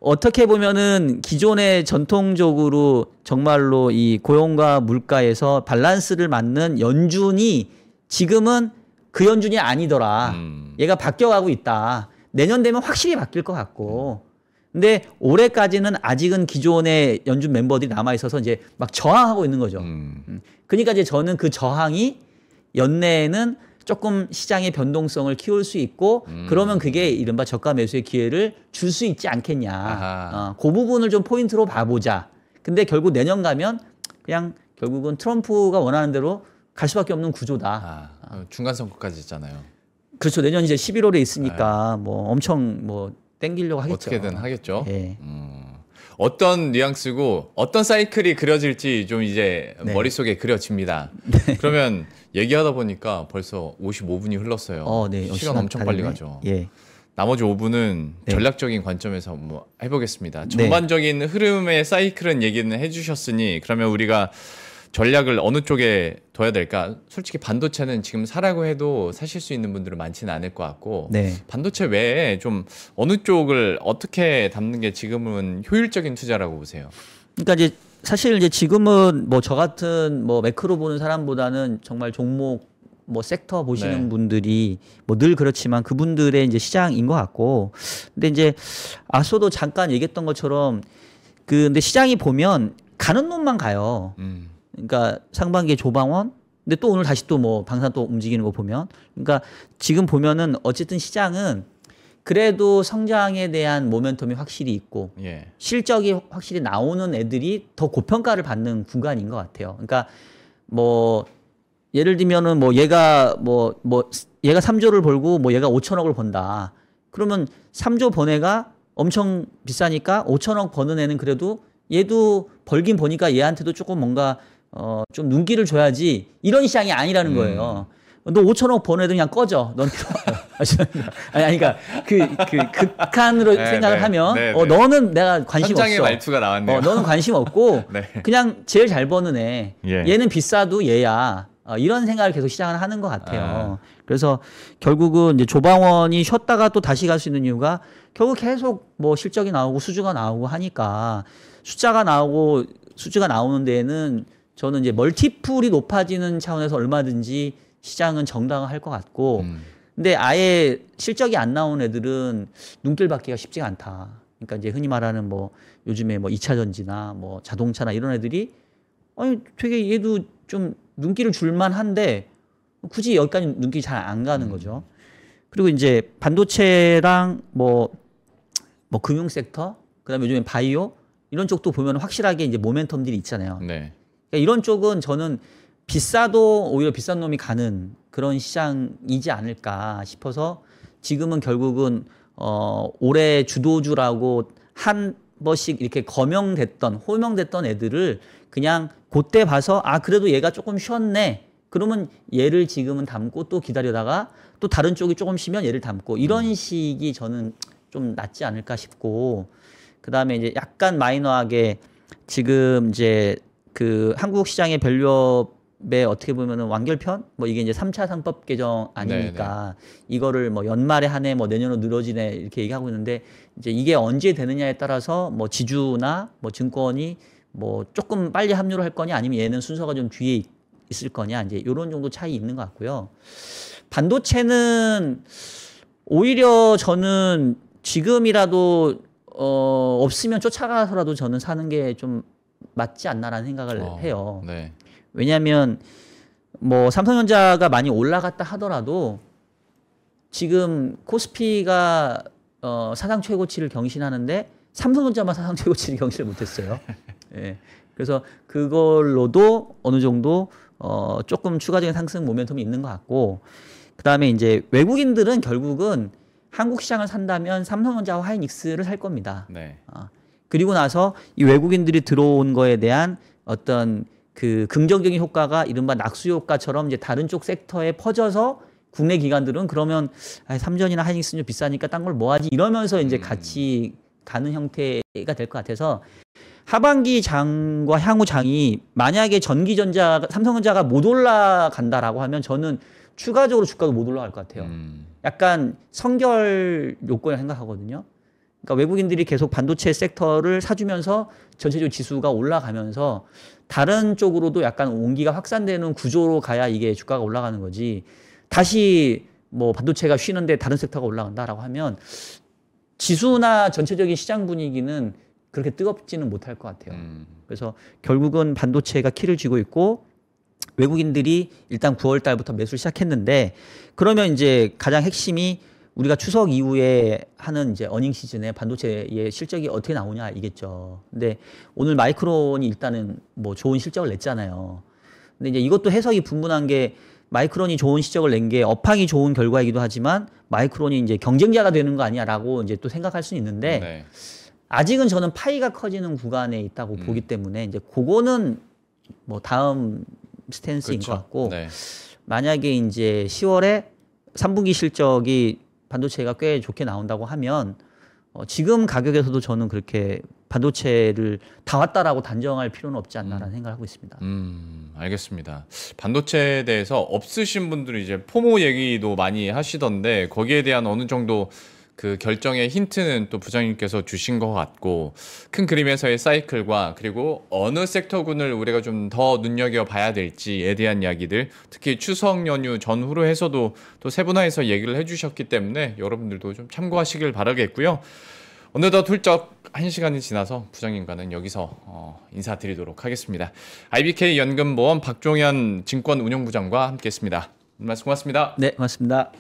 어떻게 보면은 기존의 전통적으로 정말로 이 고용과 물가에서 밸런스를 맞는 연준이 지금은 그 연준이 아니더라. 얘가 바뀌어가고 있다. 내년 되면 확실히 바뀔 것 같고. 근데 올해까지는 아직은 기존의 연준 멤버들이 남아있어서 이제 막 저항하고 있는 거죠. 그러니까 이제 저는 그 저항이 연내에는 조금 시장의 변동성을 키울 수 있고 그러면 그게 이른바 저가 매수의 기회를 줄 수 있지 않겠냐. 그 부분을 좀 포인트로 봐보자. 근데 결국 내년 가면 그냥 결국은 트럼프가 원하는 대로 갈 수밖에 없는 구조다. 중간 선거까지 있잖아요. 그렇죠. 내년 이제 11월에 있으니까 뭐 엄청 뭐 땡기려고 하겠죠. 어떻게든 하겠죠. 예. 어떤 뉘앙스고 어떤 사이클이 그려질지 좀 이제 머릿속에 그려집니다. 그러면 얘기하다 보니까 벌써 55분이 흘렀어요. 시간 엄청 빨리 가죠. 나머지 5분은 전략적인 관점에서 뭐 해보겠습니다. 전반적인 흐름의 사이클은 얘기는 해주셨으니 그러면 우리가 전략을 어느 쪽에 둬야 될까? 솔직히 반도체는 지금 사라고 해도 사실 수 있는 분들은 많지는 않을 것 같고 반도체 외에 좀 어느 쪽을 어떻게 담는 게 지금은 효율적인 투자라고 보세요? 그러니까 이제 사실 이제 지금은 뭐 저 같은 뭐 매크로 보는 사람보다는 정말 종목 뭐 섹터 보시는 분들이 뭐 늘 그렇지만 그분들의 이제 시장인 것 같고 근데 이제 앞서도 잠깐 얘기했던 것처럼 근데 시장이 보면 가는 놈만 가요. 그러니까 상반기에 조방원 근데 또 오늘 다시 또 뭐 방산 또 움직이는 거 보면 그러니까 지금 보면은 어쨌든 시장은 그래도 성장에 대한 모멘텀이 확실히 있고 실적이 확실히 나오는 애들이 더 고평가를 받는 구간인 것 같아요. 그러니까 뭐 예를 들면은 뭐 얘가 얘가 3조를 벌고 뭐 얘가 5천억을 번다. 그러면 3조 번 애가 엄청 비싸니까 5천억 버는 애는 그래도 얘도 벌긴 보니까 얘한테도 조금 뭔가 좀 눈길을 줘야지 이런 시장이 아니라는 거예요. 너 5천억 번 애들 그냥 꺼져. 넌 아니 그러니까 그 극한으로 생각을 하면 너는 내가 관심 없어. 현장의 말투가 나왔네요. 너는 관심 없고 그냥 제일 잘 버는 애. 얘는 비싸도 얘야. 이런 생각을 계속 시장은 하는 것 같아요. 그래서 결국은 이제 조방원이 쉬었다가 또 다시 갈 수 있는 이유가 결국 계속 뭐 실적이 나오고 수주가 나오고 하니까 수주가 나오는 데에는 저는 이제 멀티플이 높아지는 차원에서 얼마든지 시장은 정당화할 것 같고 근데 아예 실적이 안 나오는 애들은 눈길 받기가 쉽지가 않다. 그러니까 이제 흔히 말하는 뭐 요즘에 뭐 2차 전지나 뭐 자동차나 이런 애들이 아니 되게 얘도 좀 눈길을 줄만 한데 굳이 여기까지 눈길이 잘 안 가는 거죠. 그리고 이제 반도체랑 뭐 금융 섹터, 그다음에 요즘에 바이오 이런 쪽도 보면 확실하게 이제 모멘텀들이 있잖아요. 네. 그러니까 이런 쪽은 저는 비싸도 오히려 비싼 놈이 가는 그런 시장이지 않을까 싶어서 지금은 결국은 올해 주도주라고 한 번씩 이렇게 호명됐던 애들을 그냥 그때 봐서 아 그래도 얘가 조금 쉬었네. 그러면 얘를 지금은 담고 또 기다려다가 또 다른 쪽이 조금 쉬면 얘를 담고 이런 식이 저는 좀 낫지 않을까 싶고 그다음에 이제 약간 마이너하게 지금 이제 그 한국 시장의 밸류업에 어떻게 보면은 완결편 뭐 이게 이제 3차 상법 개정 아니니까 이거를 뭐 연말에 하네 뭐 내년으로 늘어지네 이렇게 얘기하고 있는데 이제 이게 언제 되느냐에 따라서 뭐 지주나 뭐 증권이 뭐 조금 빨리 합류를 할 거냐 아니면 얘는 순서가 좀 뒤에 있을 거냐 이제 이런 정도 차이 있는 것 같고요. 반도체는 오히려 저는 지금이라도 없으면 쫓아가서라도 저는 사는 게 좀 맞지 않나라는 생각을 해요. 네. 왜냐하면 뭐 삼성전자가 많이 올라갔다 하더라도 지금 코스피가 사상 최고치를 경신하는데 삼성전자만 사상 최고치를 경신을 못했어요. 예. 그래서 그걸로도 어느 정도 조금 추가적인 상승 모멘텀이 있는 것 같고 그다음에 이제 외국인들은 결국은 한국 시장을 산다면 삼성전자와 하이닉스를 살 겁니다. 네. 그리고 나서 이 외국인들이 들어온 거에 대한 어떤 그 긍정적인 효과가 이른바 낙수 효과처럼 이제 다른 쪽 섹터에 퍼져서 국내 기관들은 그러면 삼전이나 하이닉스는 좀 비싸니까 딴 걸 뭐 하지 이러면서 이제 같이 가는 형태가 될 것 같아서 하반기 장과 향후 장이 만약에 삼성전자가 못 올라간다라고 하면 저는 추가적으로 주가도 못 올라갈 것 같아요. 약간 성결 요건을 생각하거든요. 그러니까 외국인들이 계속 반도체 섹터를 사주면서 전체적으로 지수가 올라가면서 다른 쪽으로도 약간 온기가 확산되는 구조로 가야 이게 주가가 올라가는 거지. 다시 뭐 반도체가 쉬는데 다른 섹터가 올라간다라고 하면 지수나 전체적인 시장 분위기는 그렇게 뜨겁지는 못할 것 같아요. 그래서 결국은 반도체가 키를 쥐고 있고 외국인들이 일단 9월 달부터 매수를 시작했는데 그러면 이제 가장 핵심이 우리가 추석 이후에 하는 이제 어닝 시즌에 반도체의 실적이 어떻게 나오냐 이겠죠. 근데 오늘 마이크론이 일단은 뭐 좋은 실적을 냈잖아요. 근데 이제 이것도 해석이 분분한 게 마이크론이 좋은 실적을 낸 게 업황이 좋은 결과이기도 하지만 마이크론이 이제 경쟁자가 되는 거 아니야라고 이제 또 생각할 수는 있는데 네. 아직은 저는 파이가 커지는 구간에 있다고 보기 때문에 이제 그거는 뭐 다음 스탠스인 그렇죠. 것 같고 네. 만약에 이제 10월에 3분기 실적이 반도체가 꽤 좋게 나온다고 하면 지금 가격에서도 저는 그렇게 반도체를 다 왔다라고 단정할 필요는 없지 않나라는 생각을 하고 있습니다. 알겠습니다. 반도체에 대해서 없으신 분들이 이제 포모 얘기도 많이 하시던데 거기에 대한 어느 정도 그 결정의 힌트는 또 부장님께서 주신 것 같고 큰 그림에서의 사이클과 그리고 어느 섹터군을 우리가 좀 더 눈여겨봐야 될지에 대한 이야기들 특히 추석 연휴 전후로 해서도 또 세분화해서 얘기를 해주셨기 때문에 여러분들도 좀 참고하시길 바라겠고요. 어느덧 훌쩍 1시간이 지나서 부장님과는 여기서 인사드리도록 하겠습니다. IBK 연금보험 박종현 증권운용부장과 함께했습니다. 말씀 고맙습니다. 네, 고맙습니다.